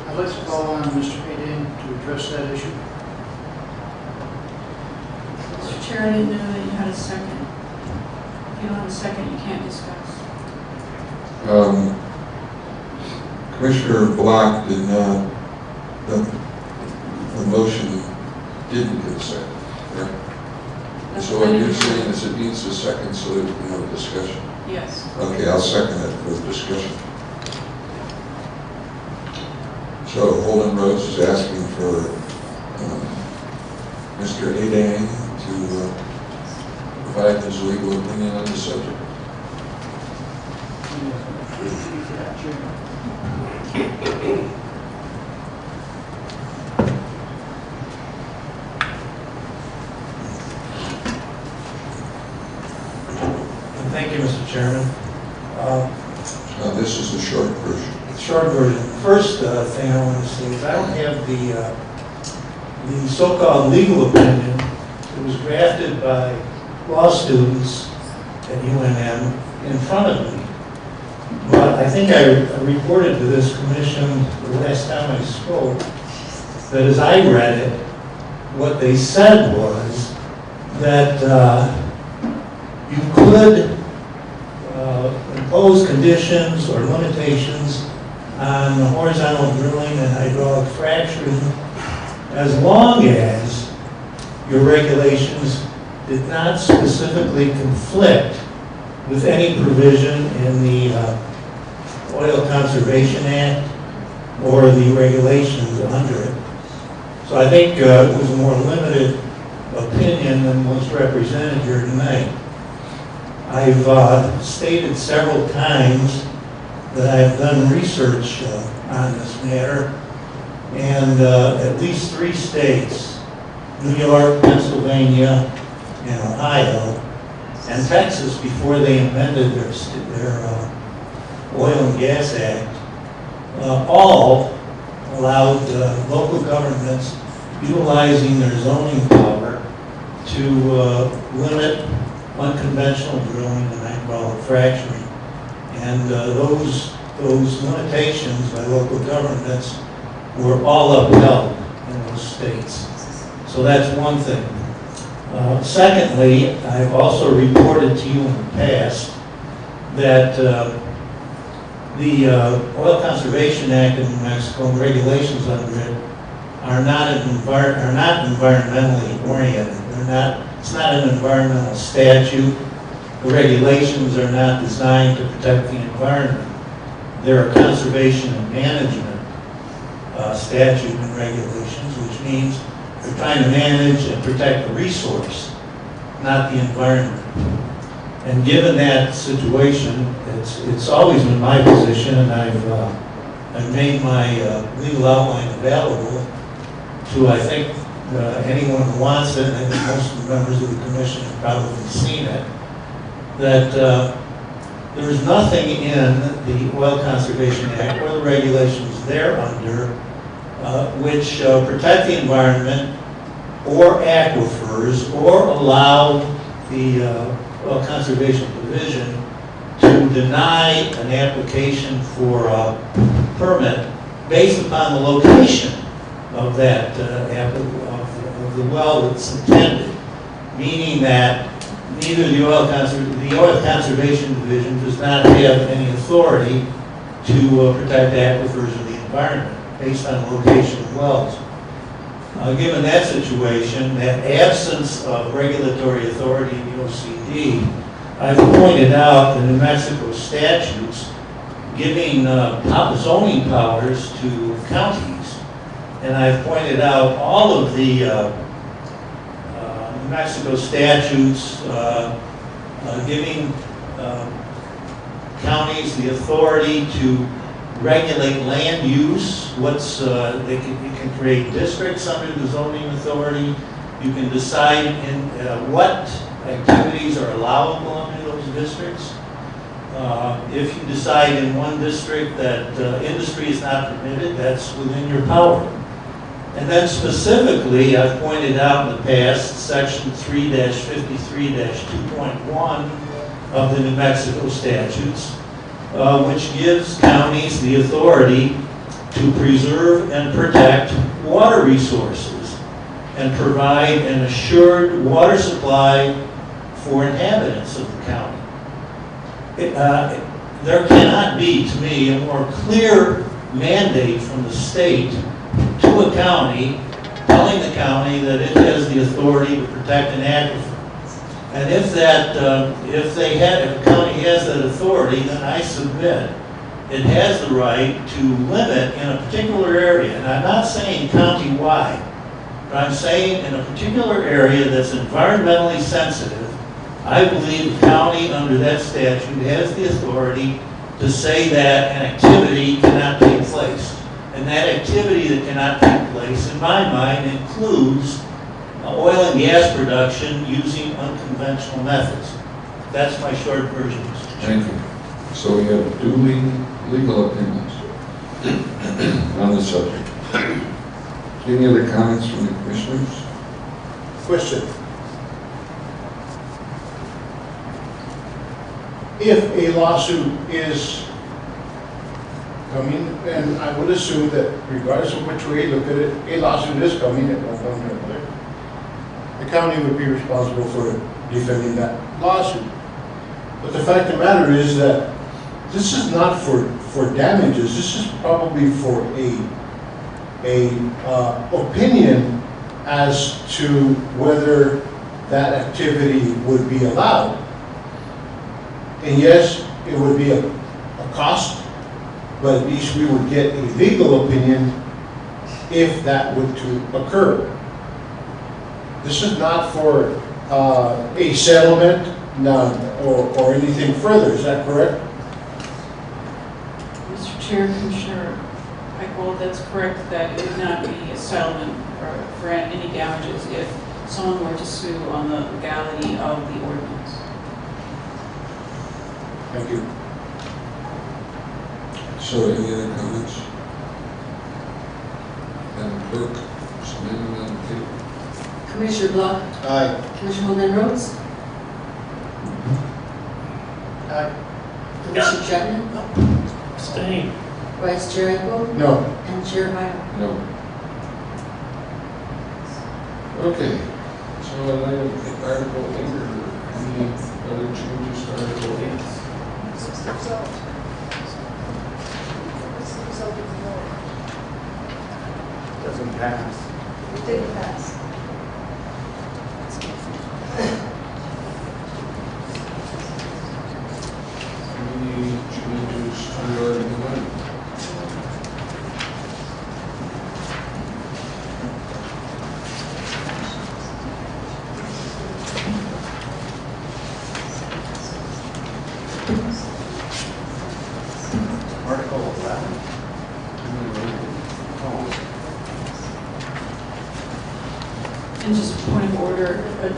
I'd like to call on Mr. Hayden to address that issue. Mr. Chair, I didn't know that you had a second. If you don't have a second, you can't discuss. Commissioner Block did not, the motion didn't get a second, right? So what you're saying is it needs a second so that we can have a discussion? Yes. Okay, I'll second that for discussion. So Holden Rhodes is asking for Mr. Adang to provide his legal opinion on the subject. Thank you, Mr. Chairman. Now, this is the short version. Short version. First thing I want to say is I don't have the so-called legal opinion that was drafted by law students at UNM in front of me. But I think I reported to this commission the last time I spoke that as I read it, what they said was that you could impose conditions or limitations on horizontal drilling and hydraulic fracturing as long as your regulations did not specifically conflict with any provision in the Oil Conservation Act or the regulations under it. So I think it was a more limited opinion than what's represented here tonight. I've stated several times that I've done research on this matter, and at least 3 states, New York, Pennsylvania, and Ohio, and Texas, before they amended their Oil and Gas Act, all allowed local governments utilizing their zoning power to limit unconventional drilling and hydraulic fracturing. And those limitations by local governments were all upheld in those states. So that's one thing. Secondly, I've also reported to you in the past that the Oil Conservation Act in New Mexico and regulations under it are not environmentally oriented. It's not an environmental statute. The regulations are not designed to protect the environment. They're a conservation and management statute and regulations, which means they're trying to manage and protect the resource, not the environment. And given that situation, it's always been my position, and I've made my legal outline available to, I think, anyone who wants it, and I think most of the members of the commission have probably seen it, that there is nothing in the Oil Conservation Act or the regulations thereunder which protect the environment or aquifers or allow the Oil Conservation Division to deny an application for a permit based upon the location of that of the well that's intended, meaning that neither the Oil Conservation Division does not have any authority to protect aquifers or the environment based on the location of wells. Given that situation, that absence of regulatory authority in the OCD, I've pointed out the New Mexico statutes giving zoning powers to counties, and I've pointed out all of the New Mexico statutes giving counties the authority to regulate land use. You can create districts under the zoning authority. You can decide in what activities are allowable under those districts. If you decide in one district that industry is not permitted, that's within your power. And then specifically, I've pointed out in the past, Section 3-53-2.1 of the New Mexico statutes, which gives counties the authority to preserve and protect water resources and provide an assured water supply for inhabitants of the county. There cannot be, to me, a more clear mandate from the state to a county, telling the county that it has the authority to protect an aquifer. And if a county has that authority, then I submit it has the right to limit in a particular area. And I'm not saying county-wide, but I'm saying in a particular area that's environmentally sensitive, I believe the county, under that statute, has the authority to say that an activity cannot take place. And that activity that cannot take place, in my mind, includes oil and gas production using unconventional methods. That's my short version, Mr. Chairman. Thank you. So we have duly legal opinions on the subject. Any other comments from the commissioners? Question. If a lawsuit is coming, and I would assume that regardless of which way you look at it, a lawsuit is coming at one point or another, the county would be responsible for defending that lawsuit. But the fact of the matter is that this is not for damages. This is probably for a opinion as to whether that activity would be allowed. And yes, it would be a cost, but at least we would get a legal opinion if that were to occur. This is not for a settlement or anything further, is that correct? Mr. Chair, Commissioner Eichwald, that's correct, that it would not be a settlement for any damages if someone were to sue on the legality of the ordinance. Thank you. So any other comments? Madam Clerk, there's an amendment on the table. Commissioner Block, Aye. Commissioner Holden Rhodes, Aye. Commissioner Chapman, Abstain. Vice Chair Eichel, No. and Chair Hyden. No. Okay, so an item, Article 8, or any other changes to Article 8? Doesn't pass. It didn't pass. Any changes to Article 9? Article 11. And just a point of order,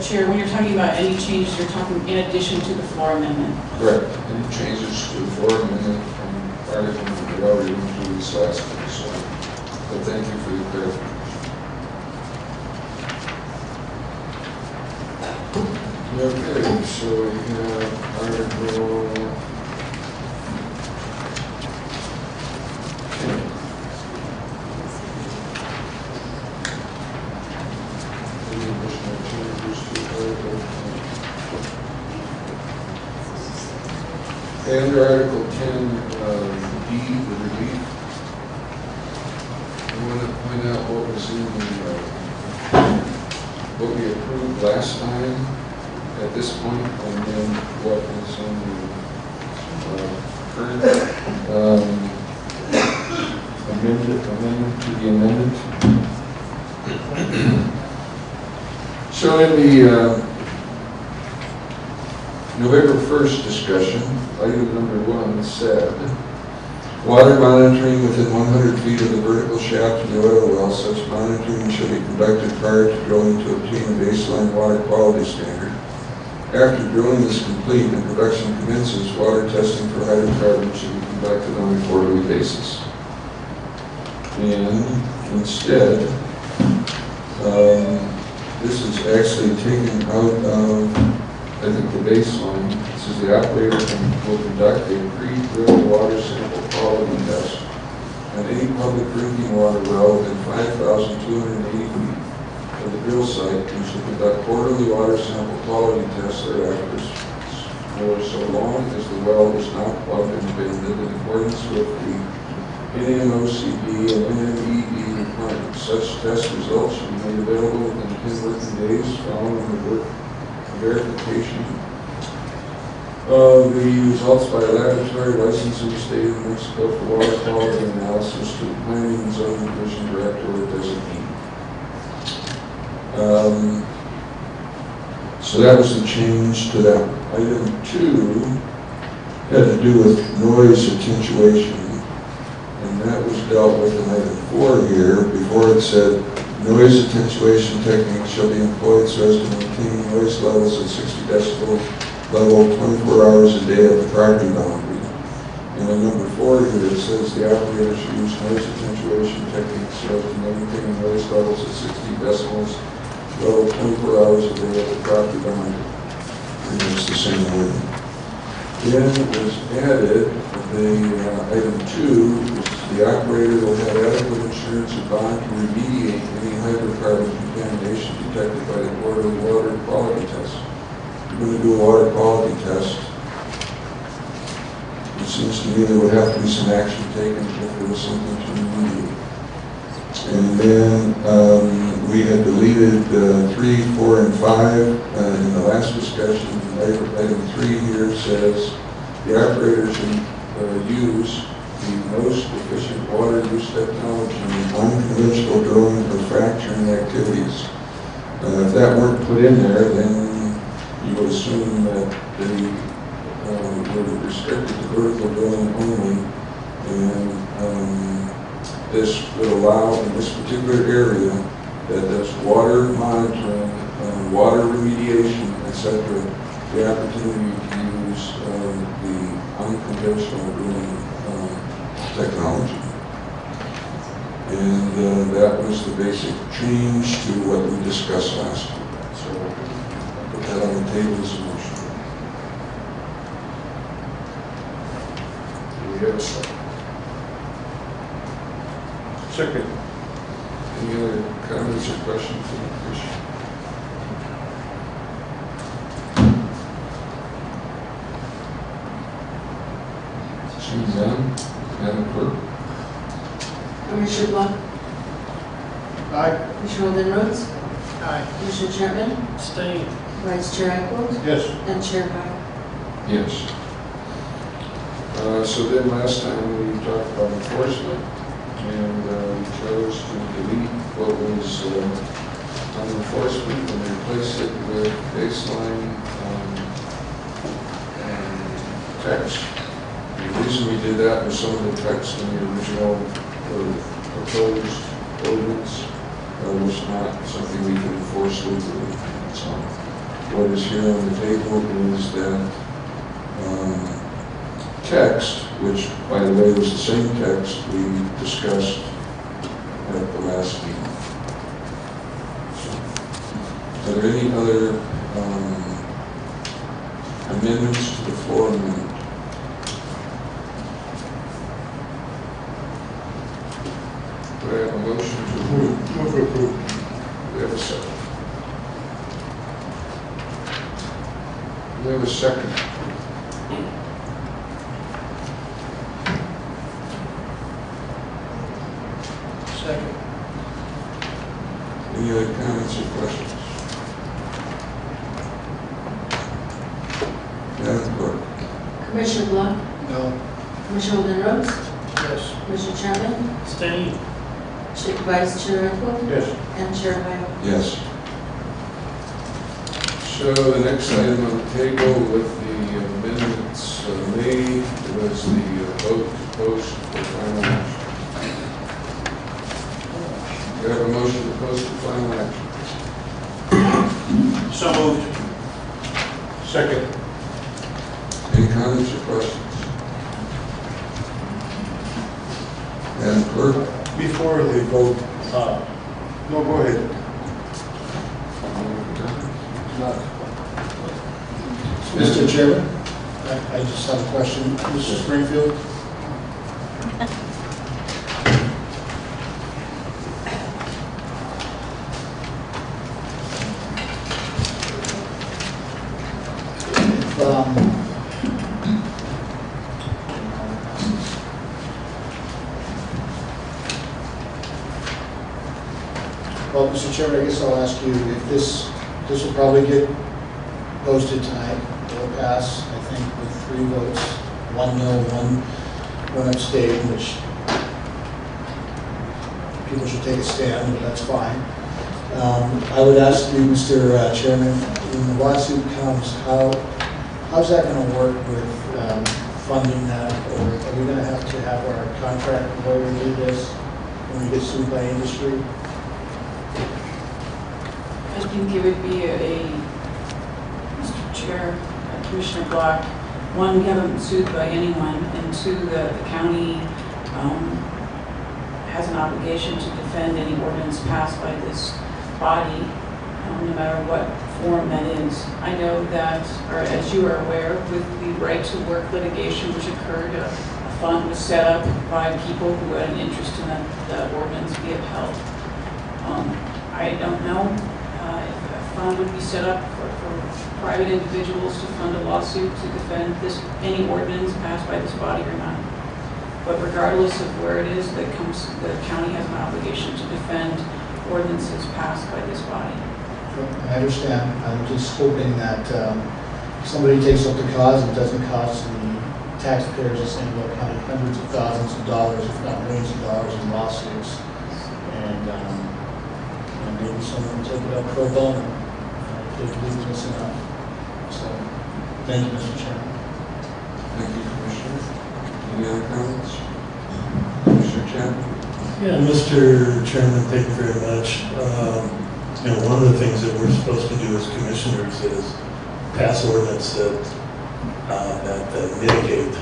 Chair, when you're talking about any changes, you're talking in addition to the floor amendment. Correct. Any changes to the floor amendment from Article that we already went through this last week, so, but thank you for the clarification. Okay, so we have Article 10. Any additional changes to Article 10? Okay, under Article 10, D, the relief, I want to point out what was in the, what we approved last time at this point, and then what is in the current amendment to the amendment. So in the November 1st discussion, item number 1 said, water monitoring within 100 feet of the vertical shaft of the oil well. Such monitoring should be conducted prior to drilling to obtain a baseline water quality standard. After drilling is complete and production commences, water testing for hydrocarbons should be conducted on a quarterly basis. And instead, this is actually taken out of, I think, the baseline. This is the operator will conduct a pre-drill water sample quality test on any public drinking water well within 5,280 feet of the drill site, and should conduct quarterly water sample quality tests thereafter, for so long as the well is not plugged and abandoned in accordance with the NMOCD and NMED requirements. Such test results should be made available within 10 working days following the verification of the results by a laboratory licensed in the state of New Mexico for water quality analysis to the Planning and Zoning Commission Director or designee. So that was the change to that. Item 2 had to do with noise attenuation, and that was dealt with in item 4 here. Before it said, noise attenuation techniques shall be employed so as to maintain noise levels at 60 decibel level 24 hours a day at the property boundary. And in number 4 here, it says the operator should use noise attenuation techniques so as to maintain noise levels at 60 decibels level 24 hours a day at the property boundary. And it's the same wording. Then it was added, item 2, the operator will have adequate insurance and bond to remediate any hydrocarbon contamination detected by the quarterly water quality test. If you're going to do a water quality test, it seems to me there would have to be some action taken if there was something to remediate. And then we had deleted 3, 4, and 5 in the last discussion. Item 3 here says the operator should use the most efficient water use technology in unconventional drilling or fracturing activities. If that weren't put in there, then you would assume that they were restricted to vertical drilling only, and this would allow in this particular area that does water monitoring, water remediation, etc., the opportunity to use the unconventional drilling technology. And that was the basic change to what we discussed last week. So I'll put that on the table as a motion. Do we have a second? Second. Any other comments or questions from the commission? Seeing none, Madam Clerk. Commissioner Blunt, Aye. Commissioner Golden Rhodes, Aye. Commissioner Chapman, Abstain. Vice Chair Eichelberg, Yes. and Chair Powell. Yes. So then last time we talked about enforcement, and we chose to delete what was on enforcement and replace it with baseline text. The reason we did that was some of the text in the original proposed ordinance was not something we could enforce legally. So what is here on the table is that text, which by the way was the same text we discussed at the last meeting. So, are there any other amendments to the floor amendment? Do I have a motion to approve? Move to approve. Do we have a second? Do we have a second? Second. Any other comments or questions? Madam Clerk. Commissioner Blunt, No. Commissioner Golden Rhodes, Yes. Commissioner Chapman, Abstain. Vice Chair Eichelberg, Yes. and Chair Powell. Yes. So the next item on the table with the amendments made was the vote to post for final action. Do you have a motion to post for final action? So moved. Second. Any comments or questions? Madam Clerk? Before they vote, no, go ahead. Mr. Chairman, I just have a question. Mr. Springfield? Well, Mr. Chairman, I guess I'll ask you if this will probably get posted tonight. It'll pass, I think, with 3 votes, 1 no, 1 abstain, which people should take a stand, but that's fine. I would ask you, Mr. Chairman, when the lawsuit comes, how's that going to work with funding that? Or are we going to have our contract lawyer do this when we get sued by industry? I think it would be Mr. Chair, Commissioner Block, one, we haven't been sued by anyone, and two, the county has an obligation to defend any ordinance passed by this body, no matter what form that is. I know that, or as you are aware, with the right to work litigation which occurred, a fund was set up by people who had an interest in that the ordinance be upheld. I don't know if a fund would be set up for private individuals to fund a lawsuit to defend any ordinance passed by this body or not. But regardless of where it is that comes, the county has an obligation to defend ordinances passed by this body. I understand. I'm just hoping that somebody takes up the cause and doesn't cost the taxpayers of Sandoval County hundreds of thousands of dollars, if not millions of dollars in lawsuits. And maybe someone will take it up pro bono if they believe it's enough. So, thank you, Mr. Chairman. Thank you, Commissioner. Any other comments? Commissioner Chapman? Yeah, Mr. Chairman, thank you very much. One of the things that we're supposed to do as commissioners is pass ordinance that mitigate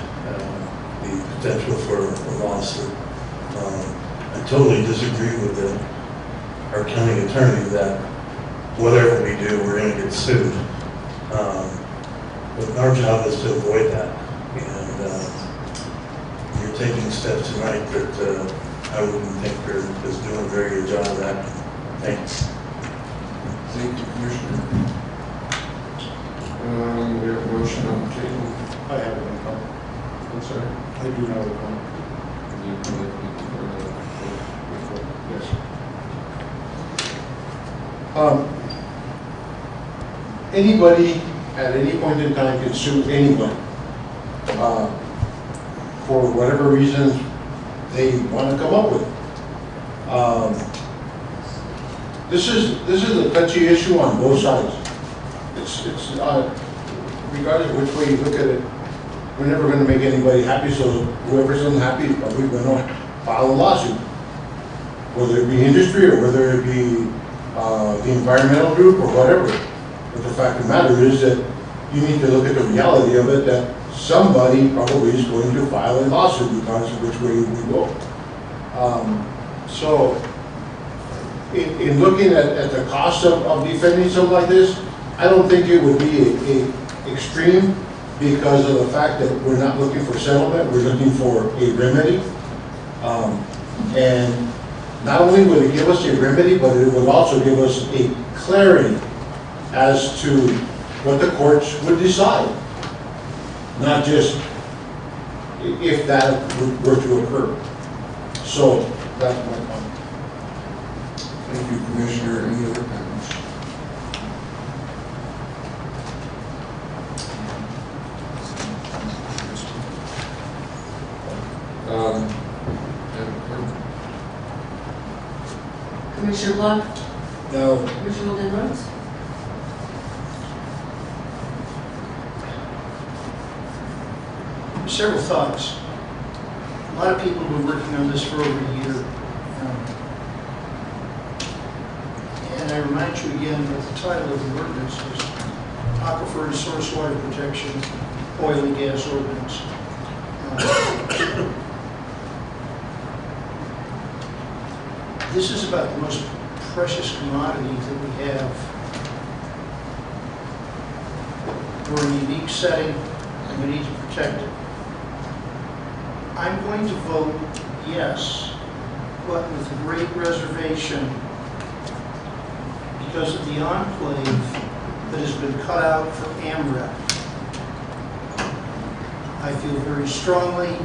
the potential for a lawsuit. I totally disagree with our county attorney that whatever we do, we're going to get sued. But our job is to avoid that. And you're taking steps tonight that I wouldn't think is doing a very good job of that. Thanks. Thank you, Commissioner. We have a motion on the table. I have a comment. I'm sorry. I do have a comment. Yes. Anybody at any point in time can sue anyone for whatever reasons they want to come up with. This is a touchy issue on both sides. It's regardless of which way you look at it, we're never going to make anybody happy. So whoever's unhappy is probably going to file a lawsuit, whether it be industry or whether it be the environmental group or whatever. But the fact of the matter is that you need to look at the reality of it, that somebody probably is going to file a lawsuit because of which way we go. So in looking at the cost of defending something like this, I don't think it would be a extreme because of the fact that we're not looking for settlement, we're looking for a remedy. And not only would it give us a remedy, but it would also give us a clarity as to what the courts would decide. Not just if that were to occur. So that's my comment. Thank you, Commissioner. Any other comments? Madam Clerk? Commissioner Block? No. Commissioner Golden Rhodes? Several thoughts. A lot of people have been working on this for over a year. And I remind you again that the title of the ordinance is Aquifer and Source Water Protection, Oil and Gas Ordinance. This is about the most precious commodity that we have. We're in a unique setting and we need to protect it. I'm going to vote yes, but with a great reservation because of the enclave that has been cut out for AMREP. I feel very strongly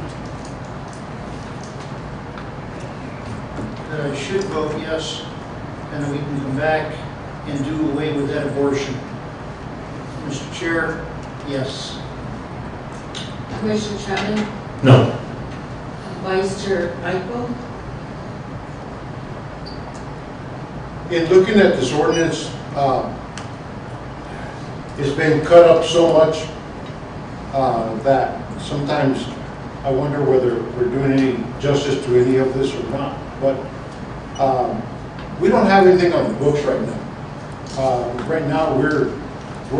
that I should vote yes, and that we can come back and do away with that abortion. Mr. Chair, yes. Commissioner Chapman? No. Vice Chair Eichel? in looking at this ordinance, it's been cut up so much that sometimes I wonder whether we're doing any justice to any of this or not. But we don't have anything on the books right now. Right now, we're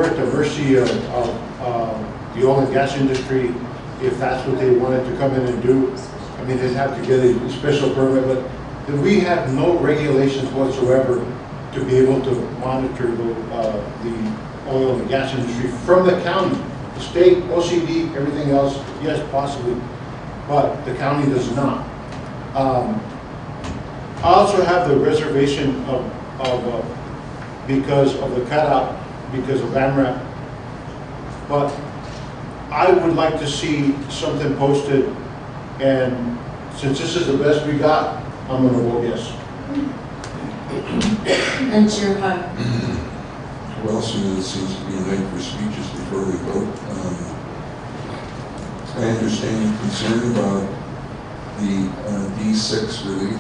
at the mercy of the oil and gas industry. If that's what they wanted to come in and do, I mean, they'd have to get a special permit, but we have no regulations whatsoever to be able to monitor the oil and gas industry from the county. The state, OCD, everything else, yes, possibly, but the county does not. I also have the reservation of because of the cutout, because of AMRAP, but I would like to see something posted, and since this is the best we got, I'm going to vote yes. And Chair Hunt. Well, soon it seems to be a night for speeches before we vote. I understand your concern about the D6 relief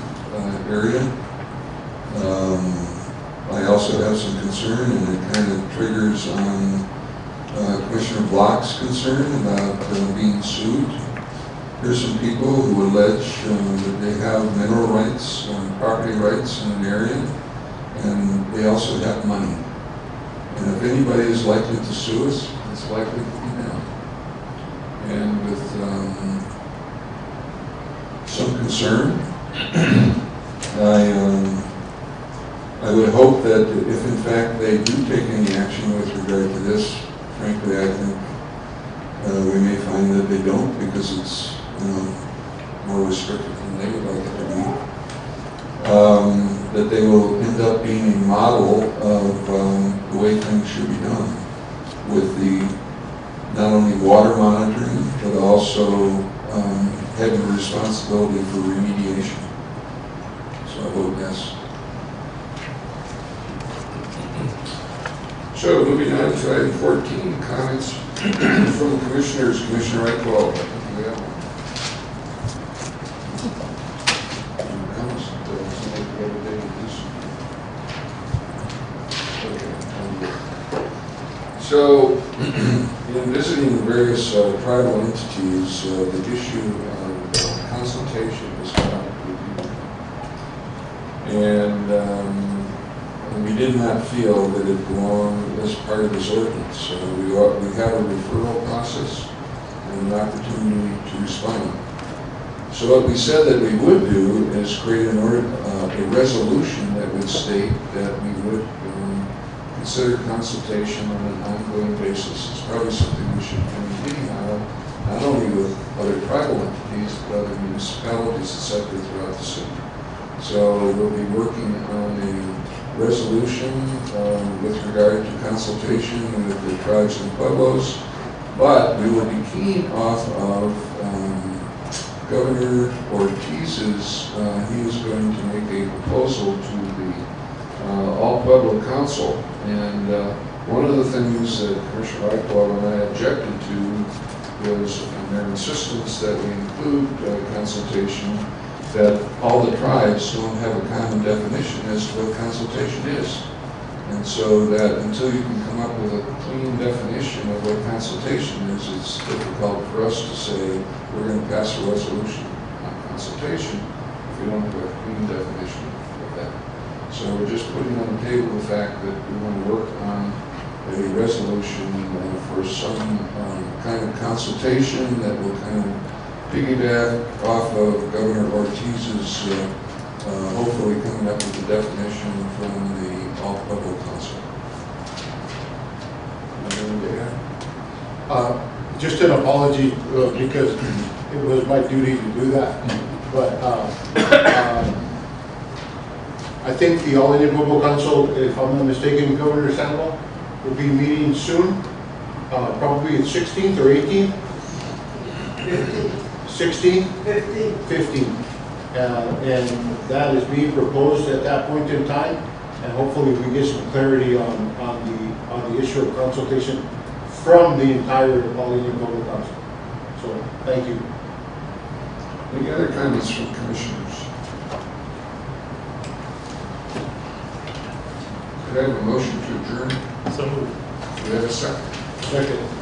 area. I also have some concern, and it kind of triggers on Commissioner Block's concern about being sued. There's some people who allege that they have mineral rights, property rights in an area, and they also have money. And if anybody is likely to sue us, it's likely to be them. And with some concern, I would hope that if in fact they do take any action with regard to this, frankly, I think we may find that they don't, because it's more restrictive than they would like it to be. That they will end up being a model of the way things should be done, with the not only water monitoring, but also having the responsibility for remediation. So I vote yes. So moving on to item 14, comments from the commissioners. Commissioner Wright-Wall, I think we have one. So, in visiting the various tribal entities, the issue of consultation was found reviewed. And we did not feel that it belonged as part of this ordinance. We have a referral process and an opportunity to respond. So what we said that we would do is create a resolution that would state that we would consider consultation on an ongoing basis. It's probably something we should be meeting on, not only with other tribal entities, but other municipalities, etc., throughout the city. So we'll be working on a resolution with regard to consultation with the tribes and pueblos, but we will be keying off of Governor Ortiz's, he is going to make a proposal to the All Pueblo Council, and one of the things that Commissioner Wright-Wall and I objected to was their insistence that we include consultation, that all the tribes don't have a common definition as to what consultation is. And so that until you can come up with a clean definition of what consultation is, it's difficult for us to say we're going to pass a resolution on consultation if we don't have a clean definition of that. So we're just putting on the table the fact that we want to work on a resolution for some kind of consultation that will kind of piggyback off of Governor Ortiz's hopefully coming up with a definition from the All Pueblo Council. Just an apology because it was my duty to do that, but I think the All Indian Pueblo Council, if I'm not mistaken, Governor Sandoval, will be meeting soon, probably the 16th or 18th? 16? 15. And that is being proposed at that point in time, and hopefully we get some clarity on the issue of consultation from the entire All Indian Pueblo Council. So, thank you. Any other comments from commissioners? Okay, I have a motion to adjourn. So moved. Do we have a second? Second.